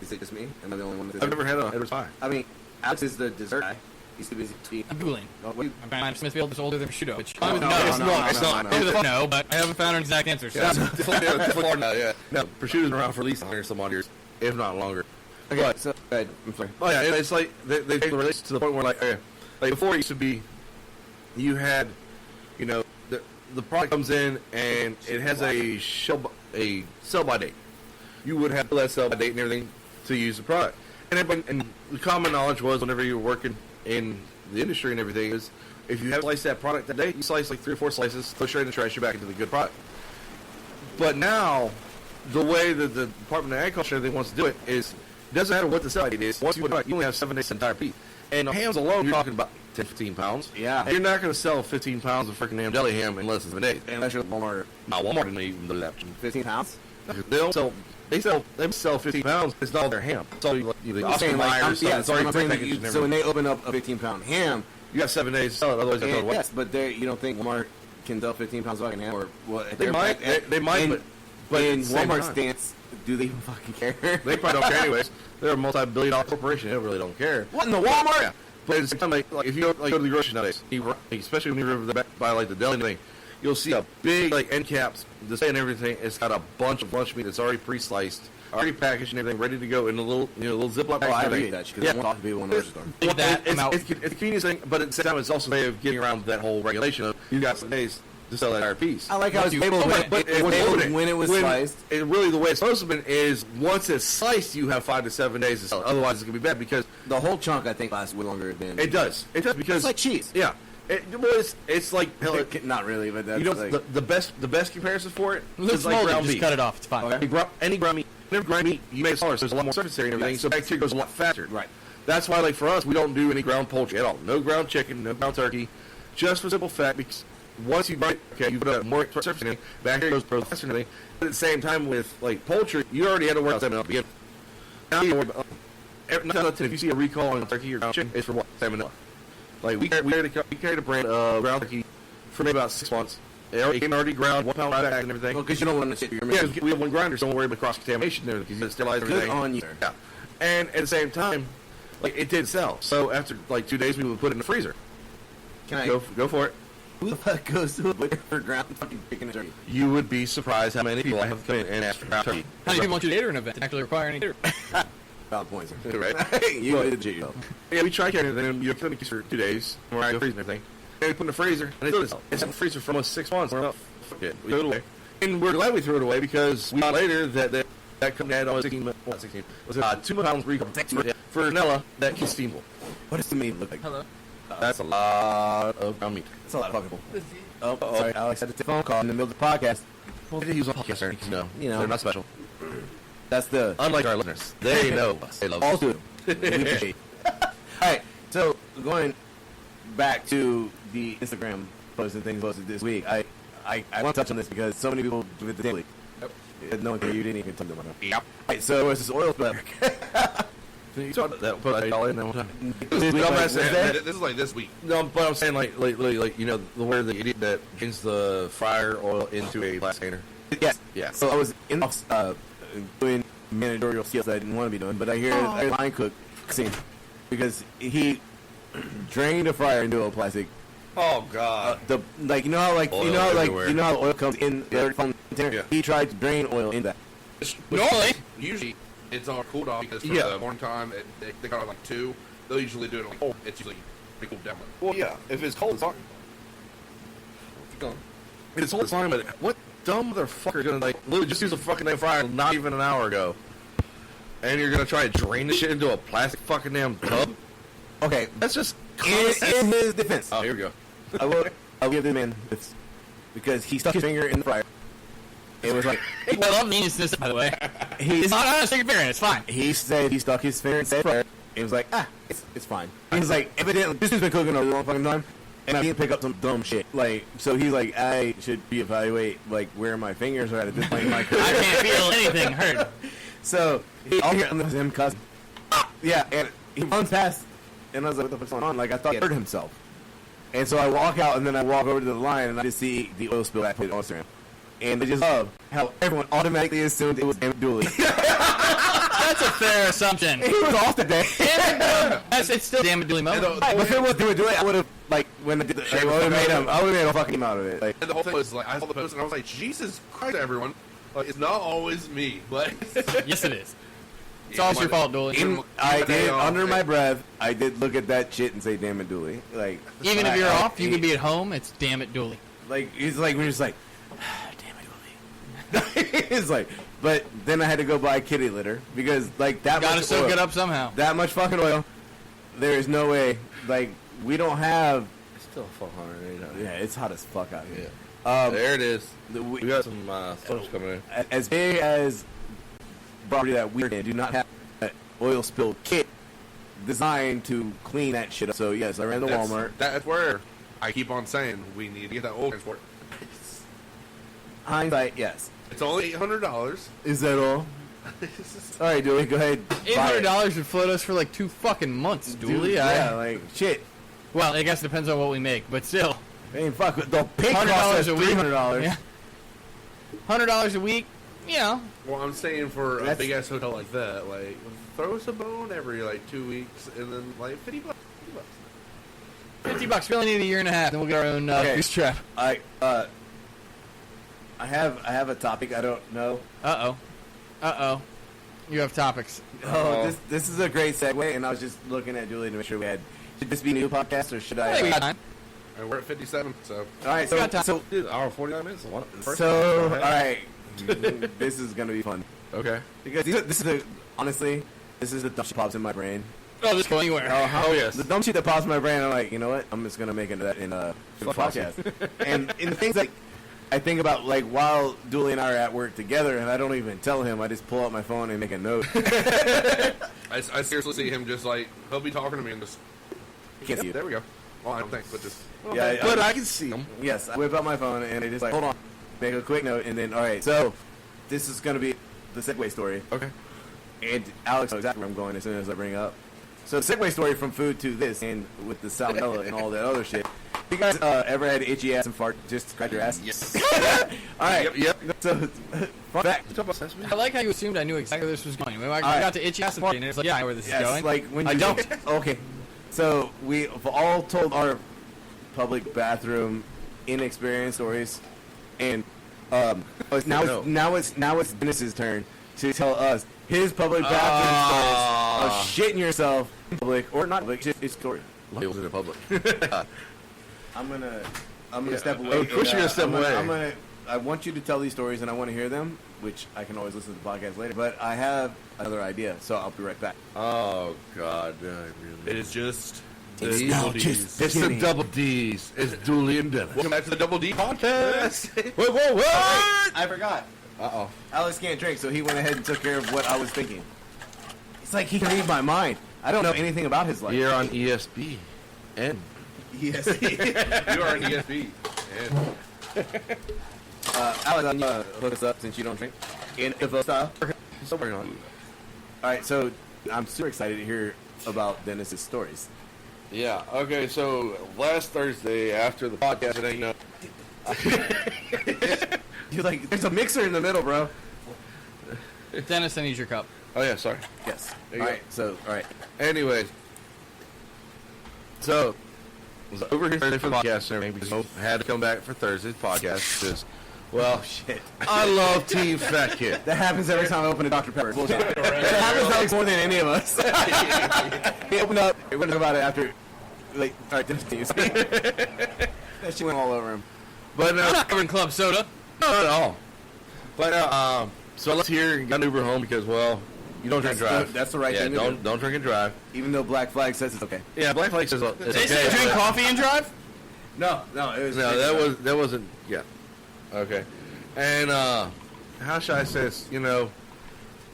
Is it just me? Am I the only one that's I've never had an Edwards pie. I mean, Alex is the dessert guy. He's too busy to eat. I'm Googling. Oh, what? I'm finding Smithfield is older than prosciutto, which No, no, no, it's no, not. no, It's no, not. no, Who no. the fuck no, but I haven't found an exact answer. So. Yeah, definitely yeah. No, prosciutto's been around for at least 100 some odd years, if not longer. Okay, But- so go ahead. I'm sorry. Oh yeah, it's like they take the relationship to the point where like before it used to be, you had, the product comes in and it has a a sell-by date. You would have that sell-by date and everything to use the product. And the common knowledge was whenever you were working in the industry and everything is, if you have sliced that product that day, you slice like 3 or 4 slices, throw straight in the trash, you're back into the good product. But now, the way that the Department of Agriculture and everything wants to do it is, it doesn't matter what the sell date is. Once you put it out, you only have 7 days to entire piece. And on hams alone, you're talking about 10, 15 pounds. Yeah. And you're not going to sell 15 pounds of freaking damn deli ham in less than 7 days. Unless you're Walmart. Now, Walmart didn't even do that. 15 pounds? They sell 15 pounds. It's not all their ham. It's all the Oscar Mayer stuff. It's already prepackaged and so when everything. they open up a 15-pound ham, You got 7 days to sell it, otherwise they throw it away. yes, but you don't think Walmart can sell 15 pounds of fucking ham? Or what? They might, but in at the same Walmart's time, stance, do they even fucking care? they probably don't care anyways. They're a multi-billion-dollar corporation. They really don't care. What in the Walmart? Yeah. But at the same time, like if you go to the grocery nowadays, especially when you're over the back by like the deli thing, you'll see a big like end caps display and everything. It's got a bunch of meat that's already pre-sliced, already packaged and everything, ready to go in a little little Ziploc bag. Oh, I and agree everything. with that because I want to talk to people in the grocery store. Look at that, I'm out. It's a convenience thing, but at the same time, it's also a way of getting around that whole regulation of you got some days to sell that entire piece. I like how it's labeled when it was sliced. It really, the way it's supposed to be is once it's sliced, you have 5 to 7 days to sell it. Otherwise, it's gonna be bad because The whole chunk, I think, lasts way longer than... it does. It does because It's like cheese. Yeah, it's like Not really, but that's like... the best comparison for it Looks is like moldy, ground just beef. cut it off. It's fine. Okay. Any ground meat, you make it smaller, so there's a lot more surface area and everything, Yes. so bacteria goes a lot faster. Right. That's why, like for us, we don't do any ground poultry at all. No ground chicken, no ground turkey, just for simple fact because once you grind, you put a more surface area, bacteria goes faster and everything. But at the same time, with like poultry, you already had to worry about salmonella to begin. Now you worry about. If you see a recall on turkey or ground chicken, it's for what? Salmonella. Like we carried a brand of ground turkey for maybe about 6 months. It came already ground, 1 pound bag and everything. Well, because you don't want to shit your Yeah, making. we have one grinder, so don't worry about cross contamination and everything. Because you sterilize everything. Good on you. Yeah, and at the same time, like it did sell. So after like 2 days, we would put it in the freezer. Can I Go for it. Who the fuck goes to a butcher for ground fucking chicken and turkey? You would be surprised how many people I have come in and ask for ground turkey. How many people want you to cater an event and actually require any cater? Valid points. Right? You did the shit yourself. Yeah, we try carrying it, and you have to for 2 days. We're out freezing everything. And we put it in the freezer, and it's in the freezer for almost 6 months. We're not, fuck it, we threw it away. And we're glad we threw it away because we found later that company had almost 2 pounds recall for vanilla that can steamable. What does the meat look like? Hello. That's a lot of ground meat. That's a lot of fucking people. Oh, sorry. Alex had to take a phone call in the middle of the podcast. Well, he was on podcast, no, You know. they're not special. That's the... Unlike our listeners, they know us. They love All us. to them. We appreciate it. Alright, so going back to the Instagram posts and things posted this week, I want to touch on this because so many people do it the daily. Yep. No one cared. You didn't even tell them about it. Yep. Alright, so it was this oil spill. You talked about that, put that all in there one time. This This is like this week. No, but I'm saying like you know the where the idiot that gets the fryer oil into a plastic container. Yes. Yeah. So I was in the office doing managerial skills I didn't want to be doing, but I hear a line cook scene because he drained a fryer into a plastic. Oh God. You know how the oil comes in the container. Yeah. He tried to drain oil in that. Normally, Usually, it's on cool down because for Yeah. the morning time, they got it like 2. They'll usually do it on cold. It's usually pretty cool down. Well, yeah. If it's cold, it's fine. It's cold, it's fine. But what dumb motherfucker is gonna like literally just use a fucking damn fryer not even an hour ago, and you're gonna try to drain the shit into a plastic fucking damn tub? Okay, That's just in his defense, Oh, here we go. I'll give the man this because he stuck his finger in the fryer. It was like I love geniusness, by the way. he It's not a stick finger in. It's fine. he said he stuck his finger in the fryer. It was like it's fine. He was like evidently this has been cooking a long fucking time. And I didn't pick up some dumb shit. Like, so he's like, I should reevaluate, like, where my fingers are at this point in my career. I can't feel anything hurt. So, all here was him cussing. Yeah, and he runs past, and I was like, what the fuck's going on? Like, I thought he hurt himself. And so I walk out, and then I walk over to the line, and I just see the oil spill back on Instagram. And I just love how everyone automatically assumed it was David Dooley. That's a fair assumption. He was off today. It's still damn dooley moment. But if it was David Dooley, I would have, like, when I did the, I would have made a fucking out of it. Like, And the whole thing was like, I saw the post and I was like, Jesus Christ, everyone. Like, it's not always me, but Yes, it is. It's always your fault, Dooley. I did, under my breath, I did look at that shit and say, damn it, Dooley. Like, Even if you're off, you could be at home. It's damn it, Dooley. Like, it's like, we're just like, damn it, Dooley. It's like, but then I had to go buy kitty litter because like that Gotta much soak oil, it up somehow. that much fucking oil. There is no way. Like we don't have. It's still fucking hot. Yeah, it's hot as fuck out here. There it is. We We got some storms coming in. as big as property that we're in, do not have an oil spill kit designed to clean that shit up. So yes, I ran to Walmart. That's where I keep on saying we need to get that oil transport. Hindsight, yes. It's only $800. Is that all? All right, Dooley, go ahead. $800 would float us for like 2 fucking months, Dooley. Yeah, like shit. Well, I guess it depends on what we make, but still. Man, fuck. The pig $100 costs us a week. $300. Yeah. $100 a week, you know. Well, I'm saying for a That's- big ass hotel like that, like throw us a bone every like 2 weeks, and then like $50. $50. We only need a year and a half, then we'll get our own Okay. goose trap. I have a topic. I don't know. Uh-oh. You have topics. Oh, this is a great segue, and I was just looking at Julie to make sure we had. Should this be a new podcast or should I? I think we got time. And we're at 57, so All right, We got time. so Dude, hour 49 minutes. all right. This is gonna be fun Okay. because this is the honestly, this is the dumb shit pops in my brain. Oh, this go anywhere. Oh, yes. The dumb shit that pops in my brain. I'm like, you know what? I'm just gonna make it that in a podcast. And in things like I think about like while Dooley and I are at work together, and I don't even tell him. I just pull out my phone and make a note. I seriously see him just like he'll be talking to me and just Can't see you. there we go. Well, I don't think, but just Yeah, But I can see them. Yes, I whip out my phone and I just like, hold on, make a quick note, and then, all right, so this is going to be the segue story. Okay. And Alex knows exactly where I'm going as soon as I bring it up. So the segue story from food to this, and with the salmonella and all that other shit. You guys ever had itchy ass and fart just scratch your ass? Yes. All right. Yep. So, fun fact. You talk about sesame? I like how you assumed I knew exactly where this was going. When I Alright. got to itchy ass and party, and it's like, yeah, I know where this is Yes, going. like when I you don't. Okay. So we've all told our public bathroom inexperience stories, and now it's Dennis's turn to tell us his public bathroom stories of shitting yourself in public or not public. Just his story. It was in the public. I'm gonna step away. Of course you're gonna step away. I want you to tell these stories, and I want to hear them, which I can always listen to the podcast later. But I have another idea, so I'll be right back. Oh, God. it is just It's the now double just- Ds. It's the double D's. It's Dooley and Dennis. Welcome back to the Double D podcast. Wait, what? I forgot. Uh-oh. Alex can't drink, so he went ahead and took care of what I was thinking. It's like he can read my mind. I don't know anything about his life. You're on ESP. And Yes. You are an ESP. And Alex, I'm gonna hook us up since you don't drink. In Evo style. still working on it. All right, so I'm super excited to hear about Dennis's stories. Yeah, okay, so last Thursday after the podcast, and you know, You're like, there's a mixer in the middle, bro. Dennis, I need your cup. oh yeah, sorry. Yes. There All you right. So, all right. Anyways, so I was over here Thursday for the podcast and everything because I had to come back for Thursday's podcast because, well, Shit. I love Team Fat Kid. That happens every time I open a Dr. Pepper. Bullshit. That happens Alex more than any of us. We opened up. We're gonna talk about it after. Like, all right, Dennis, continue. That shit went all over him. But I'm not covering club soda. not at all. But so let's hear got an Uber home because well, you don't drink and drive. That's the right yeah, thing to don't do. drink and drive. Even though Black Flag says it's okay. Yeah, Black Flag says it's They say okay. drink coffee and drive? No, it was. No, that wasn't. Yeah. Okay. And how should I say this? You know,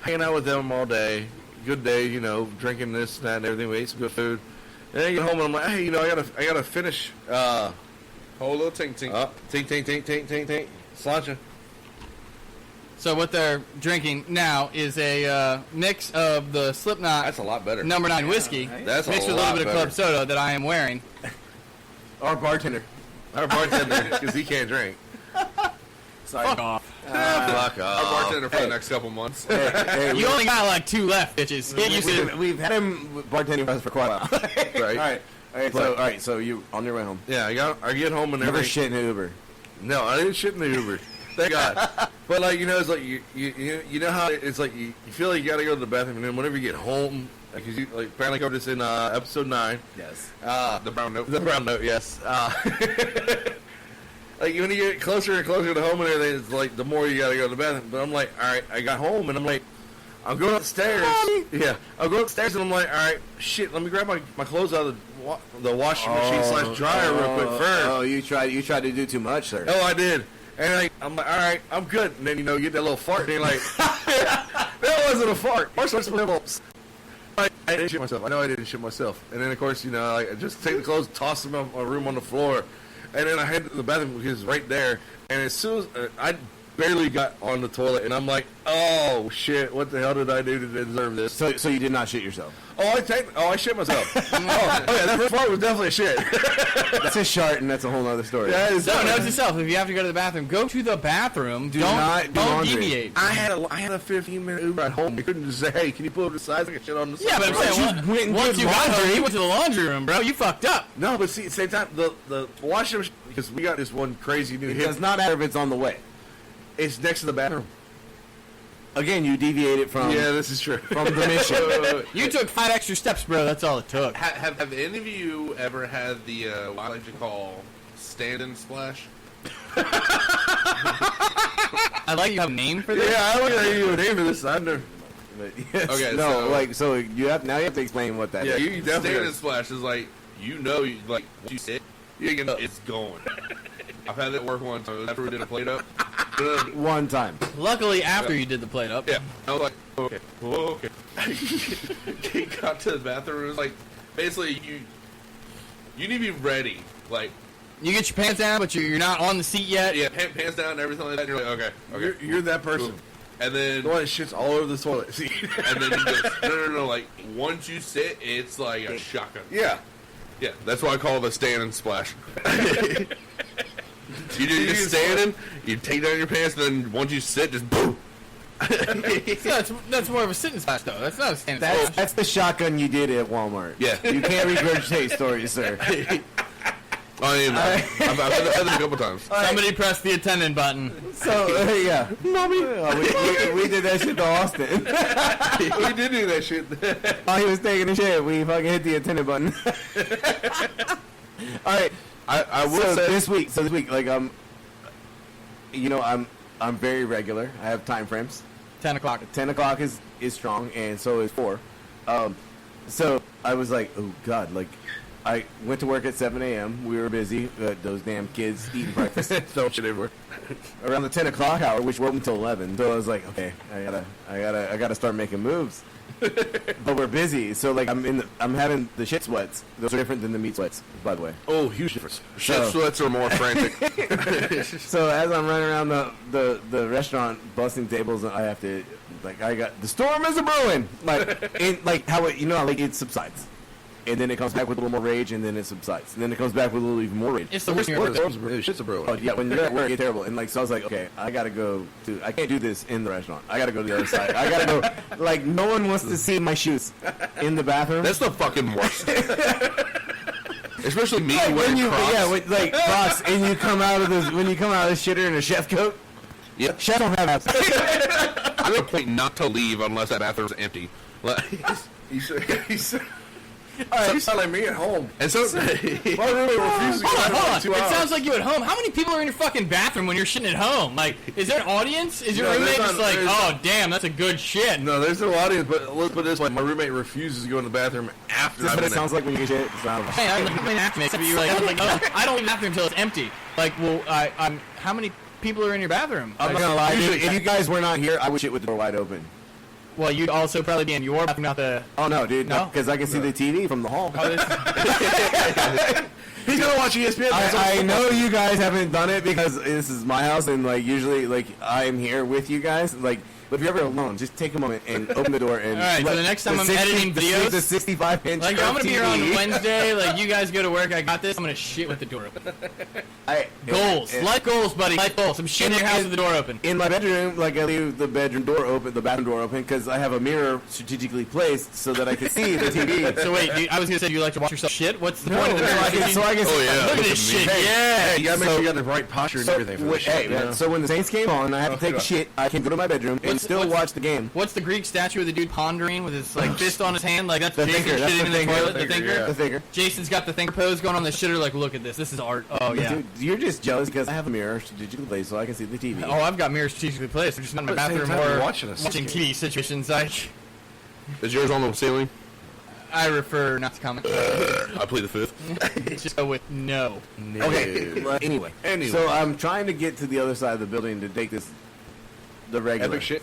hanging out with them all day, good day. You know, drinking this, that, and everything. We ate some good food. And then I get home and I'm like, hey, you know, I gotta finish. whole little tink tink. Tink. Sláinte. So what they're drinking now is a mix of the Slipknot That's a lot better. number 9 whiskey That's mixed a with a little lot bit of better. club soda that I am wearing. Our bartender. Our bartender, because he can't drink. Sorry. Fuck off. Fuck Our off. bartender for hey. the next couple months. Hey, You only got like 2 left, bitches. Get used to it. we've had him bartending for us for quite a while. Right. All right. So you on your way home. Yeah, I get home and Never everything. shit in an Uber. No, I didn't shit in the Uber. Thank God. But like you know, it's like you know how it's like you feel like you gotta go to the bathroom, and then whenever you get home, like you like apparently covered this in episode 9. Yes. The brown note. The brown note, yes. like when you get closer and closer to home and everything, it's like the more you gotta go to the bathroom. But I'm like, all right, I got home and I'm like, I'm going upstairs. Yeah, I'm going upstairs and I'm like, all right, shit, let me grab my clothes out of the washing machine / dryer real quick first. Oh, you tried to do too much, sir. Oh, I did. And I'm like, all right, I'm good. And then, you get that little fart, and you're like, that wasn't a fart. I didn't shit myself. I know I didn't shit myself. And then, of course, I just take the clothes, toss them in my room on the floor, and then I head to the bathroom because it's right there. And as soon as I barely got on the toilet, and I'm like, oh, shit, what the hell did I do to deserve this? So you did not shit yourself? I shit myself. Yeah, that first part was definitely a shit. That's a shart, and that's a whole other story. No, note to self, if you have to go to the bathroom, go to the bathroom. Don't deviate. I had a 15-minute Uber at home. You couldn't just say, hey, can you pull up the sides? I can shit on the side. Yeah, but I'm saying, once you got home, you went to the laundry room, bro. You fucked up. No, but see, at the same time, the washing machine, because we got this one crazy new It hip. does not matter if it's on the way. It's next to the bathroom. Again, you deviated from this is true. from the mission. You took 5 extra steps, bro. That's all it took. Have any of you ever had the what I like to call stand-in splash? I like you have a name for this. Yeah, I don't know you a name for this. I never. Yes, Okay, no, so- you have to explain what that Yeah, is. you definitely. Stand-in splash is like once you sit, you know it's going. I've had it work one time after we did a plate up. One time. Luckily, after you did the plate up. Yeah, I was like, okay. He got to the bathroom and it was like, basically, you need to be ready. Like, You get your pants down, but you're not on the seat yet. yeah, pants down and everything like that. And you're like, okay. You're that person. Cool. And then, The one that shits all over the toilet seat. and then you just, no. Like, once you sit, it's like a shotgun. Yeah. Yeah, that's why I call it a stand and splash. You just standing, you take down your pants, and then once you sit, just boom. That's more of a sitting splash, though. That's not a standing splash. That's the shotgun you did at Walmart. Yeah. You can't regurgitate stories, sir. I mean, I've had it a couple times. Somebody press the attendant button. So, yeah. Mommy. We did that shit to Austin. We did do that shit. While he was taking a shit, we fucking hit the attendant button. All right. I will So say this week, like I'm very regular. I have time frames. 10 o'clock. 10 o'clock is strong, and so is 4. So I was like, oh god, like I went to work at 7 a.m. We were busy. Those damn kids eating breakfast throwing shit everywhere. around the 10 o'clock hour, which went until 11. So I was like, okay, I gotta start making moves. But we're busy, so like I'm having the shit sweats. Those are different than the meat sweats, by the way. Oh, huge difference. Shit sweats are more frantic. So as I'm running around the restaurant busting tables, I have to I got the storm is a brewing, how it subsides, and then it comes back with a little more rage, and then it subsides, and then it comes back with a little even more rage. It's the worst thing you're ever. Shit's a bro. Oh yeah, when you're at work, it's terrible. And so I was like, okay, I gotta go to. I can't do this in the restaurant. I gotta go to the other side. I gotta go. No one wants to see my shoes in the bathroom. That's the fucking worst. Especially me when wearing you Crocs. Crocs, and you come out of the shitter in a chef coat. Yep. Chef don't have abs. I'm at a point not to leave unless that bathroom's empty. You sound like me at home. And so, My roommate refuses to Hold go on. for 2 It hours. sounds like you at home. How many people are in your fucking bathroom when you're shitting at home? Like, is there an audience? Is your No, roommate there's just not- like, there's oh, damn, that's a good shit? No, there's no audience, but let's put it this way. My roommate refuses to go in the bathroom after That's I've what it been sounds like when you get shit. Hey, I'm an actor, but you're like, oh, I don't leave the bathroom until it's empty. Like, well, I'm. How many people are in your bathroom? I'm not gonna lie, dude. If you guys were not here, I would shit with the door wide open. Well, you'd also probably be in your bathroom, not the. Oh no, dude, No? because I can see the TV from the hall. Oh, this, He's gonna watch ESPN. I know you guys haven't done it because this is my house, and usually I'm here with you guys. But if you're ever alone, just take a moment and open the door. And all right, so the next time I'm editing videos, the 65-inch like I'm gonna be here on TV. Wednesday. Like you guys go to work, I got this. I'm gonna shit with the door open. Goals, and- life goals, buddy. Life goals. I'm shitting in your house with the door open. In my bedroom, I leave the bathroom door open, because I have a mirror strategically placed so that I can see the TV. So wait, I was gonna say, do you like to watch yourself shit? What's the No, point of the mirror? so I can Oh, yeah. Look at this shit. Hey, Yeah. You gotta make sure you got the right posture and everything for this shit. So when the Saints came on, I had to take a shit. I can go to my bedroom and What's still watch the game. What's the Greek statue of the dude pondering with his like fist on his hand? Like that's The Jason thinker, that's shitting the in the thinker, toilet. the The thinker. yeah. The thinker. Jason's got the thinker pose going on. The shitter like, look at this. This is art. Oh yeah. Dude, you're just jealous because I have a mirror strategically placed so I can see the TV. Oh, I've got mirrors strategically placed. I'm just not in my At the same bathroom time, or you're watching us. TV situations. Is yours on the ceiling? I refer not to comment. I plead the fifth. Just go with no. Okay. Well, anyway. So I'm trying to get to the other side of the building to take the regular. Epic shit.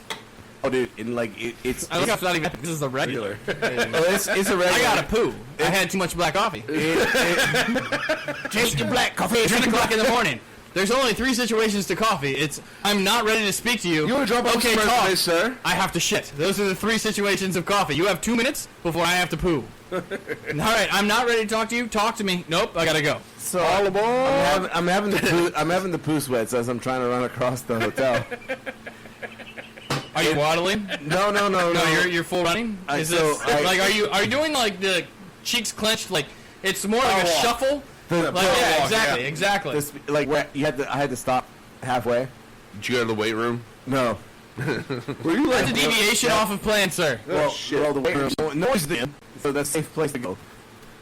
Oh, dude, and like it's. I look it's not even. This is the regular. It's a regular. I gotta poo. I had too much black coffee. Drink your black coffee. It's 10 o'clock in the morning. There's only 3 situations to coffee. It's I'm not ready to speak to you. You want to drop off okay, some talk. today, sir? I have to shit. Those are the 3 situations of coffee. You have 2 minutes before I have to poo. All right, I'm not ready to talk to you. Talk to me. Nope, I gotta go. So all aboard. I'm having the poo sweats as I'm trying to run across the hotel. Are you waddling? No. No, you're full running. Is this, like are you doing like the cheeks clenched? Like it's more like a shuffle. Like, yeah, exactly, exactly. This, like where I had to stop halfway. Did you go to the weight room? No. Were you That's a deviation off of plan, sir. Well, the weight room. No one's there, so that's a safe place to go.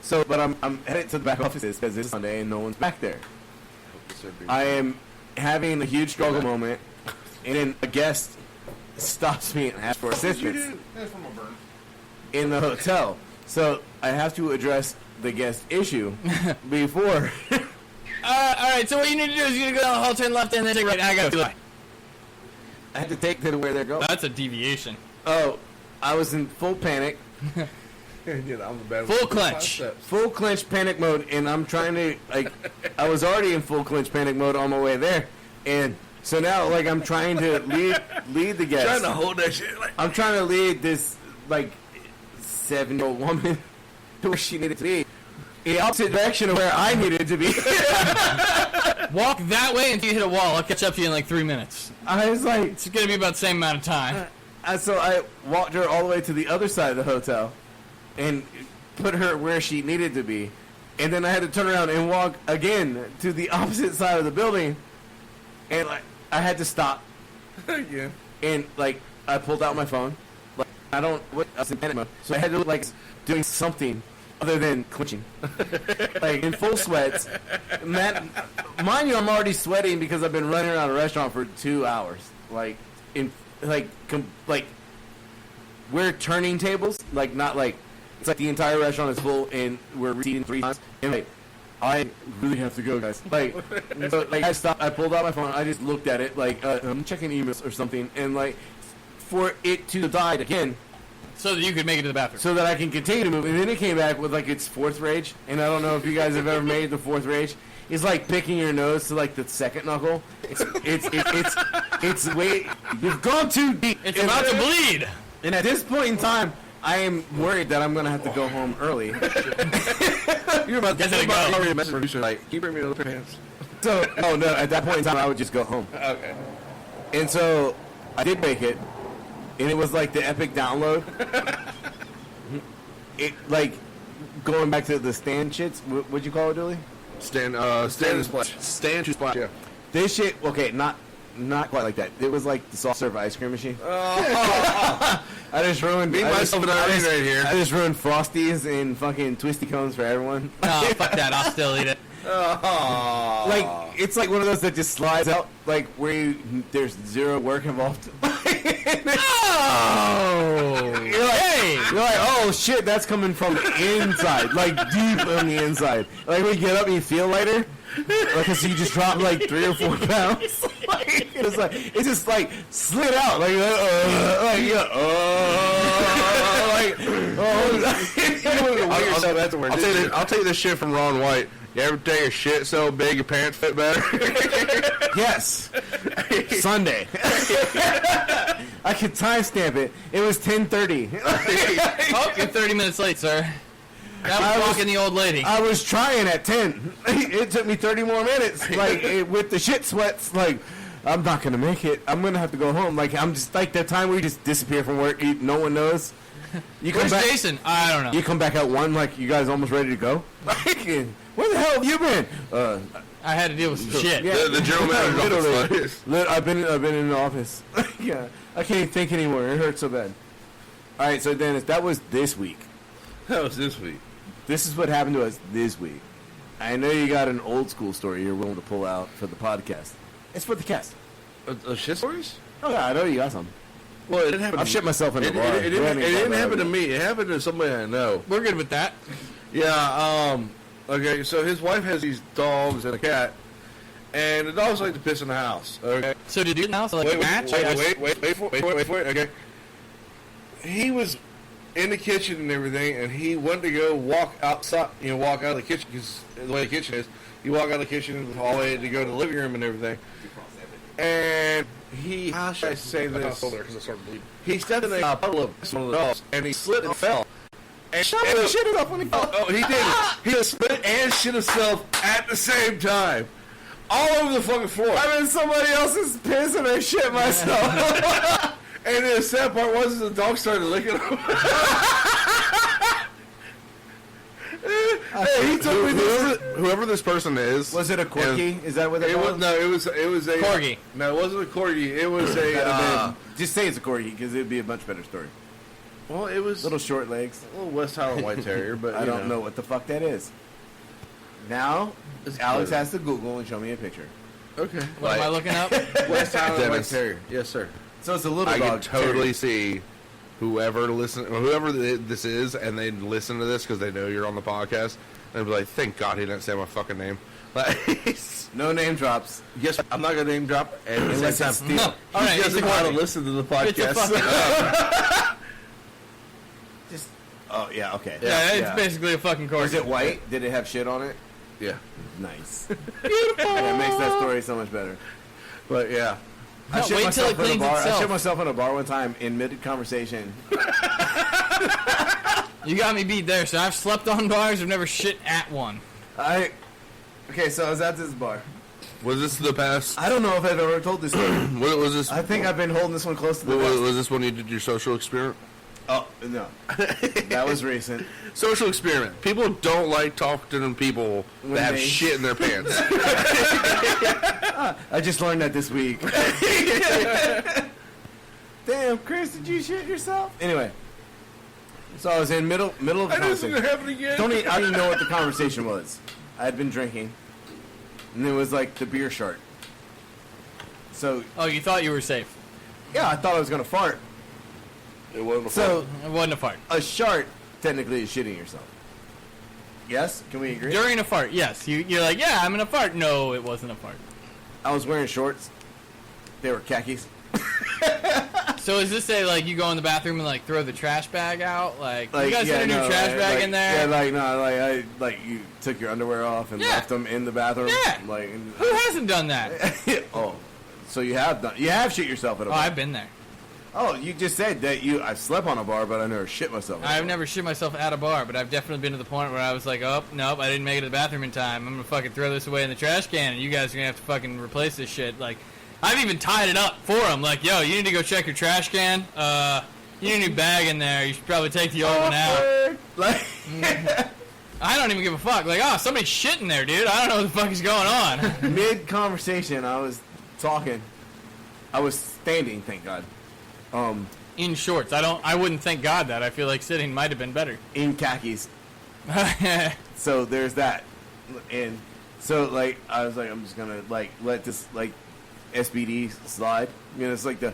So, but I'm headed to the back offices because it's Sunday and no one's back there. I am having a huge struggle moment, and then a guest stops me and asks for assistance in the hotel. So I have to address the guest issue before. All right. So what you need to do is you need to go down the hall, turn left, and then take right. I got to. I had to take to where they're going. That's a deviation. Oh, I was in full panic. Full clench. Full clench panic mode, and I'm trying to, like, I was already in full clench panic mode on my way there, and so now, like, I'm trying to lead the guest. Trying to hold that shit. Like, I'm trying to lead this, like, 7-year-old woman to where she needed to be. In the opposite direction of where I needed to be. Walk that way until you hit a wall. I'll catch up to you in like 3 minutes. I was like... It's going to be about the same amount of time. So I walked her all the way to the other side of the hotel and put her where she needed to be. And then I had to turn around and walk again to the opposite side of the building. And like I had to stop. yeah. And like I pulled out my phone. Like I was in panic mode. So I had to like doing something other than clenching. Like in full sweats. Mind you, I'm already sweating because I've been running around a restaurant for 2 hours. Like we're turning tables, like not like it's like the entire restaurant is full and we're reseating 3 times. And like I really have to go, guys. Like, so, like I stopped. I pulled out my phone. I just looked at it, like I'm checking emails or something, and like for it to die again, So that you could make it to the bathroom. so that I can continue to move. And then it came back with like its 4th rage, and I don't know if you guys have ever made the 4th rage. It's like picking your nose to like the 2nd knuckle. It's way you've gone too deep. It's about to bleed. And at this point in time, I am worried that I'm gonna have to go home early. You're about Guess it to goes. a message producer like, can you bring me another pair of pants? So, oh no, at that point in time, I would just go home. Okay. And so, I did make it, and it was like the epic download. It like going back to the stand shits. What'd you call it, Dooley? Stand and splash. Stand to splash. Yeah. This shit, okay, not quite like that. It was like the soft serve ice cream machine. Oh. I just ruined. Me, myself, and Irene right here. I just ruined Frosties and fucking Twisty Cones for everyone. Oh, fuck that. I'll still eat it. Oh. Like it's like one of those that just slides out, like where there's zero work involved. Oh! You're like, oh shit, that's coming from the inside, like deep on the inside. Like when you get up and you feel lighter, like so you just dropped like 3 or 4 pounds. Like, it's just like slid out, like I'll take this shit from Ron White. You ever take a shit so big your pants fit better? Yes. Sunday. I could timestamp it. It was 10:30. Oh, you're 30 minutes late, sir. That was walking the old lady. I was trying at 10. It took me 30 more minutes. Like with the shit sweats. Like I'm not gonna make it. I'm gonna have to go home. Like I'm just like that time where you just disappear from work. No one knows. You come Where's back. Jason? I don't know. You come back at 1. Like you guys almost ready to go. Like, where the hell have you been? I had to deal with some shit. Yeah. The general manager's Literally. office. I've been in the office. Yeah, I can't even think anymore. It hurts so bad. All right, so Dennis, that was this week. That was this week. This is what happened to us this week. I know you got an old school story you're willing to pull out for the podcast. It's for the cast. Shit stories? Oh yeah, I know you got some. Well, it didn't happen. I've shit myself in the bar. It didn't happen to me. It happened to somebody I know. We're good with that. Yeah. Okay. So his wife has these dogs and a cat, and the dogs like to piss in the house. Okay. So did you now? So like Wait a match? for it. Okay. He was in the kitchen and everything, and he went to go walk outside. Walk out of the kitchen because the way the kitchen is, you walk out of the kitchen in the hallway to go to the living room and everything. And he, how should I say this? He stepped in a puddle of piss on the dogs, and he slipped and fell. And shit himself when he fell. Oh, he did. He just spit and shit himself at the same time. All over the fucking floor. I'm in somebody else's piss and I shit myself. And the sad part was the dog started licking him. Hey, he told me whoever this person is. Was it a corgi? Is that what it was? No, it was a Corgi. No, it wasn't a corgi. It was a. Just say it's a corgi because it'd be a much better story. Well, it was Little short legs. a little West Highland White Terrier, but I don't know what the fuck that is. Now, Alex has to Google and show me a picture. Okay. What am I looking up? West Highland White Dennis. Terrier. Yes, sir. So it's a little I dog. can totally see whoever this is, and they listen to this because they know you're on the podcast, and be like, "Thank God he didn't say my fucking name." Like, No name drops. yes, I'm not gonna name drop Unless it's Steve. All right, He it's a doesn't want to corgi. listen to the It's a podcast. fucking. Just. Oh yeah. Okay. Yeah, it's basically a fucking corgi. Was it white? Did it have shit on it? Yeah, Nice. Beautiful. That makes that story so much better. but yeah. No, wait till it in a cleans bar. I itself. shit myself in a bar one time in mid conversation. You got me beat there. So I've slept on bars. I've never shit at one. Okay, so I was at this bar. Was this the past? I don't know if I've ever told this story. What was this? I think I've been holding this one close to the vest. Was this when you did your social experiment? Oh no, that was recent. Social experiment. People don't like talking to people When that have they- shit in their pants. I just learned that this week. Damn, Chris, did you shit yourself? Anyway, so I was in middle of the conversation. happen again. I don't even know what the conversation was. I had been drinking, and it was like the beer shark. So Oh, you thought you were safe. yeah, I thought I was gonna fart. It wasn't a So It wasn't a fart. a shark technically is shitting yourself. Yes, can we agree? During a fart, yes. You're like, yeah, I'm gonna fart. No, it wasn't a fart. I was wearing shorts. They were khakis. So is this like you go in the bathroom and like throw the trash bag out? Like you guys yeah, put a new no, trash bag like, in there? Yeah, you took your underwear off and Yeah. left them in the bathroom. Yeah. Like, Who hasn't done that? oh, so you have shit yourself at a Oh, bar. I've been there. Oh, you just said that I slept on a bar, but I never shit myself. at a I've bar. never shit myself at a bar, but I've definitely been to the point where I was like, oh, nope, I didn't make it to the bathroom in time. I'm gonna fucking throw this away in the trash can, and you guys are gonna have to fucking replace this shit. Like, I've even tied it up for them. Like, yo, you need to go check your trash can. You need a new bag in there. You should probably take the old one out. Like, I don't even give a fuck. Like, oh, somebody's shitting there, dude. I don't know what the fuck is going on. mid conversation, I was talking. I was standing, thank God. In shorts. I wouldn't thank God that. I feel like sitting might have been better. In khakis. So there's that, and so like I was like, I'm just gonna like let this like SBD slide. You know, it's like the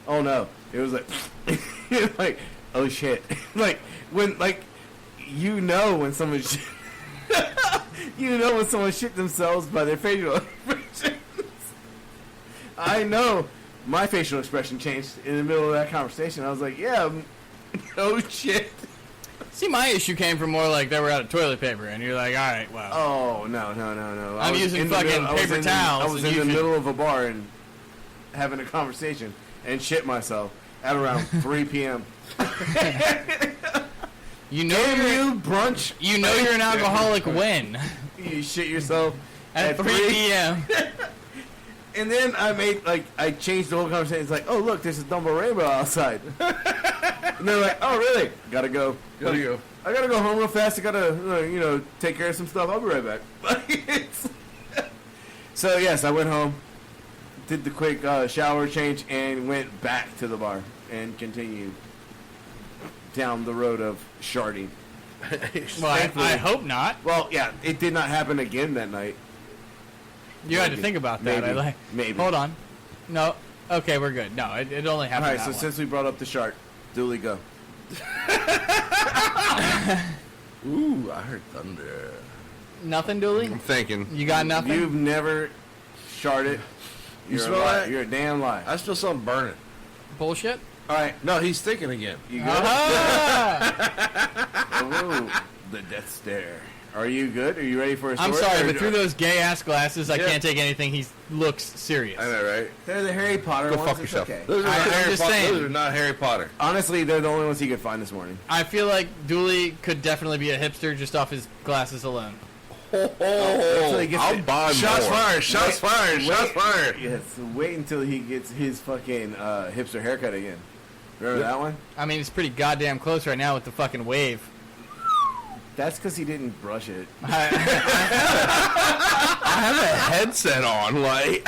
oh no, it was like like oh shit, like when like you know when someone you know when someone shit themselves by their facial expressions. I know my facial expression changed in the middle of that conversation. I was like, yeah, oh shit. See, my issue came from more like they were out of toilet paper, and you're like, all right, wow. Oh no! I I'm was using in the fucking middle- I was paper in the- towels, I was and in you the should- middle of a bar and having a conversation and shit myself at around 3 p.m. You know Damn you're you, brunch! you know you're an alcoholic when You shit yourself at 3 p.m. And then I changed the whole conversation. It's like, oh look, there's a dumbbell rainbow outside. And they're like, oh really? Gotta go. Gotta go. I gotta go home real fast. I gotta take care of some stuff. I'll be right back. It's So yes, I went home, did the quick shower change, and went back to the bar and continued down the road of sharding. Well, I hope not. Well, yeah, it did not happen again that night. You had to think about that. Maybe. Hold on. No. Okay, we're good. No, it only happened. All right, so since we brought up the shark, Dooley, go. Ooh, I heard thunder. Nothing, Dooley? I'm thinking. You got nothing? You've never sharded. You smell that? You're a damn lie. I smell something burning. Bullshit? All right, No, he's thinking again. you good? Ooh, the death stare. Are you good? Are you ready for a story? I'm sorry, Or- but through those gay-ass glasses, I Yeah. can't take anything. He looks serious. I know, right? They're the Harry Potter Go ones. fuck It's yourself. okay. Those are not I'm Harry just Potter. saying. Those are not Harry Potter. Honestly, they're the only ones he could find this morning. I feel like Dooley could definitely be a hipster just off his glasses alone. Until he gets I'll it. buy shots more. fired. Shots fired. Shots fired. Yes, wait until he gets his fucking hipster haircut again. Remember that one? I mean, it's pretty goddamn close right now with the fucking wave. That's because he didn't brush it. I have a headset on. Like,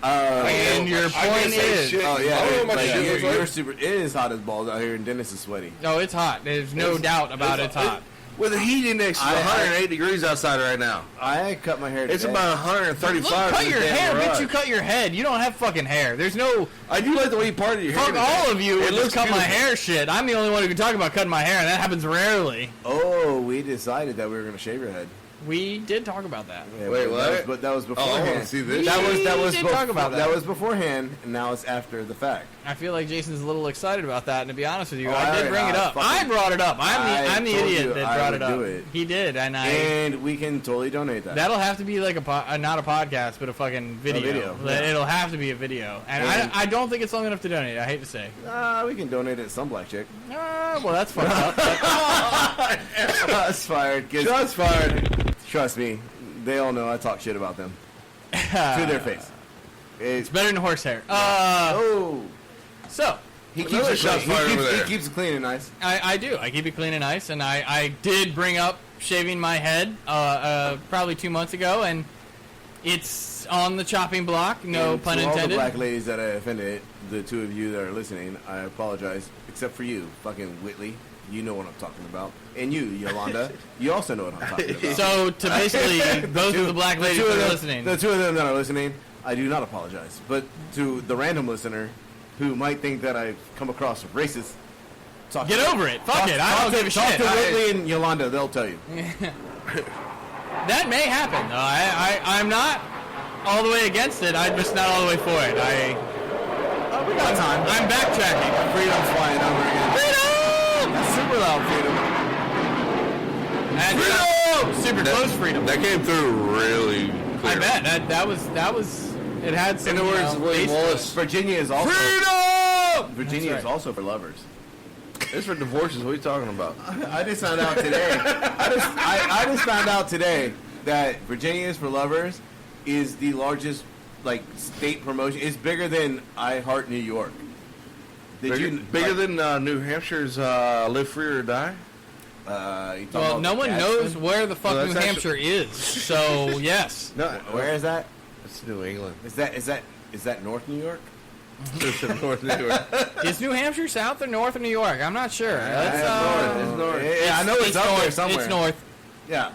And your point is... Oh yeah, I don't know what my like, shit looks like. you're super. It is hot as balls out here, and Dennis is sweaty. No, it's hot. There's no doubt about it's hot. with the heat index, it's I- 108 degrees outside right now. I cut my hair. It's today. about 135. Look, cut in your the damn hair, garage. bitch. You cut your head. You don't have fucking hair. There's no... I do like the way you parted your hair. Fuck today. all of you It and looks just cut my beautiful. hair shit. I'm the only one who can talk about cutting my hair, and that happens rarely. Oh, we decided that we were gonna shave your head. We did talk about that. Yeah, Wait, but what? But that was Oh, I want beforehand. to see this. That was We did talk about that. That was beforehand, and now it's after the fact. I feel like Jason's a little excited about that, and to be honest with you, Oh, I did I- bring it up. fucking- I brought it up. I'm the I told idiot you that I brought would it up. do it. He did, and And we can totally donate that. that'll have to be like not a podcast, but a fucking video. video, yeah. It'll have to be a video, and And- I don't think it's long enough to donate. I hate to say. We can donate it to some black chick. Well, that's fucked up. but- Shots fired. Shots fired. Trust me, they all know I talk shit about them to their face. It's better than horsehair. Oh, So he keeps Another it shot's clean. fired over He there. keeps it clean and nice. I do. I keep it clean and nice, and I did bring up shaving my head probably 2 months ago, and it's on the chopping block. No And pun to all the intended. black ladies that I offended, the two of you that are listening, I apologize. Except for you, fucking Whitley. You know what I'm talking about. And you, Yolanda, you also know what I'm talking about. So to basically both of the black ladies two that of are them- listening, The two of them that are listening, I do not apologize. But to the random listener who might think that I've come across racist, talk get to, over it. Fuck talk- it. I talk don't to- give a talk shit. to Whitley and Yolanda, they'll tell you. That may happen. Though. I'm not all the way against it. I'm just not all the way for it. We got time. I'm backtracking. Freedom's flying over again. Freedom! That's super loud freedom. Freedom! Super close freedom. That came through really clear. I bet that was it had some In the words of William bass- Wallace, Virginia is also freedom! Virginia That's is also for lovers. It's for divorces. What are you talking about? I just found out today. I just found out today that Virginia is for lovers is the largest like state promotion. It's bigger than I Heart New York. Bigger than New Hampshire's Live Free or Die? you talking Well, about no the one gas knows thing? where the fuck No, New that's Hampshire is. So yes. No, Where is that? It's New England. Is that North New York? It's in North New York. Is New Hampshire south or north of New York? I'm not sure. It's north. Yeah, I know it's up north. there somewhere. It's north. Yeah.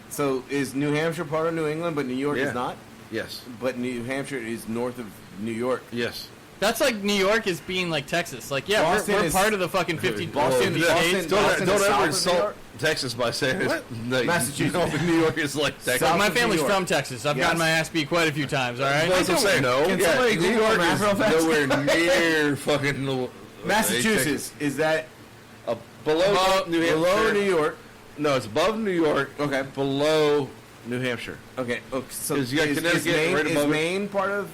So is New Hampshire part of New England, but New York Yeah. is not? Yes. But New Hampshire is north of New York. Yes. That's like New York is being like Texas. Like, yeah, Boston we're is- part of the fucking 50 Boston- 50 Boston- states. Boston Don't is south ever of New insult York? Texas by saying it's like, Massachusetts. New York is like Texas. South My of New family's York. from Texas. I've Yes. gotten my ass beat quite a few times, all right? That's what I'm saying. Can somebody New Google York map is real fast? nowhere near fucking Massachusetts, is that below New Hampshire. below New York? No, it's above New York. Okay. Below New Hampshire. Okay. So Is you got Connecticut Maine, right above it? Maine part of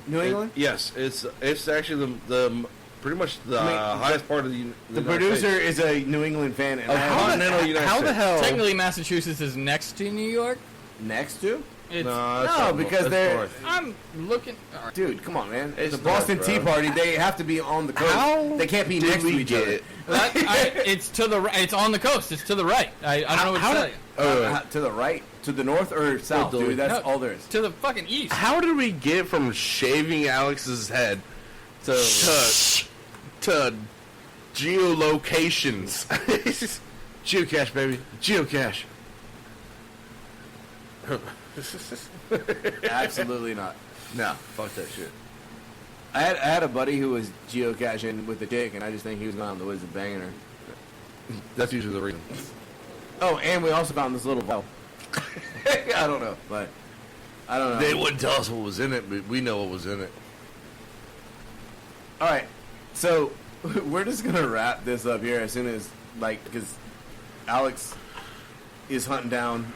New England? Yes, it's actually the pretty much the highest part of the The United producer States. is a New England fan, and Of I am continental United how the States. hell Technically, Massachusetts is next to New York. next to? It's, No, because they're north. I'm looking. All right. dude. Come on, man. It's the Boston north, Tea bro. Party. They have to be on the coast. How They can't be did next to we each get other. it? It's to the right. It's on the coast. It's to the right. I don't know what to tell you. To the right, to the north, or south, Well, dude. That's No, all there is. To the fucking east. How did we get from shaving Alex's head to geolocations? Geocache, baby. Geocache. Absolutely not. No, fuck that shit. I had a buddy who was geocaching with a dick, and I just think he was going out in the woods and banging her. That's usually the reason. Oh, and we also found this little vial. I don't know, but I don't know. They wouldn't tell us what was in it, but we know what was in it. All right, so we're just gonna wrap this up here as soon as because Alex is hunting down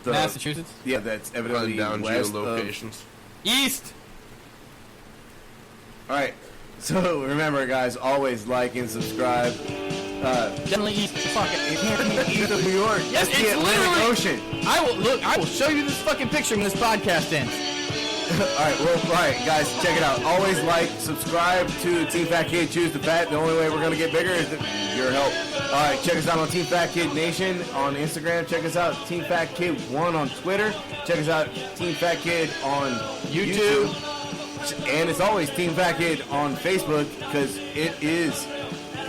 the Massachusetts. Yeah, that's evidently Down west geolocations. East. All right, so remember, guys, always like and subscribe. Definitely east. Fuck it. It can't be east of New York. Yes, It's the it's Atlantic literally- Ocean. I will show you this fucking picture when this podcast ends. All right, guys, check it out. Always like, subscribe to Team Fat Kid Choose the Fat. The only way we're gonna get bigger is your help. All right, check us out on Team Fat Kid Nation on Instagram. Check us out Team Fat Kid 1 on Twitter. Check us out Team Fat Kid on YouTube. And it's always Team Fat Kid on Facebook because it is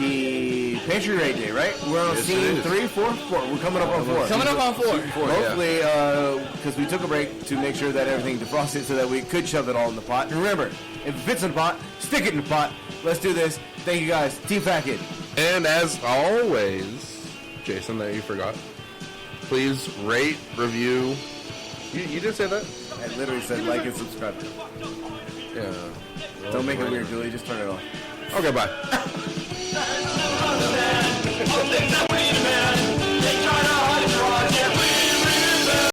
the Pantry Raid Day, right? We're on Yes, scene it is. 3, 4. We're coming up on 4. Coming up on 4. Hopefully, because we took a break to make sure that everything defrosted so that we could shove it all in the pot. And remember, if it fits in the pot, stick it in the pot. Let's do this. Thank you guys. Team Fat Kid. And as always, Jason, that you forgot, please rate, review. You did say that? I literally said like and subscribe. Yeah. Don't make it weird, Julie. Just turn it off. Okay, bye.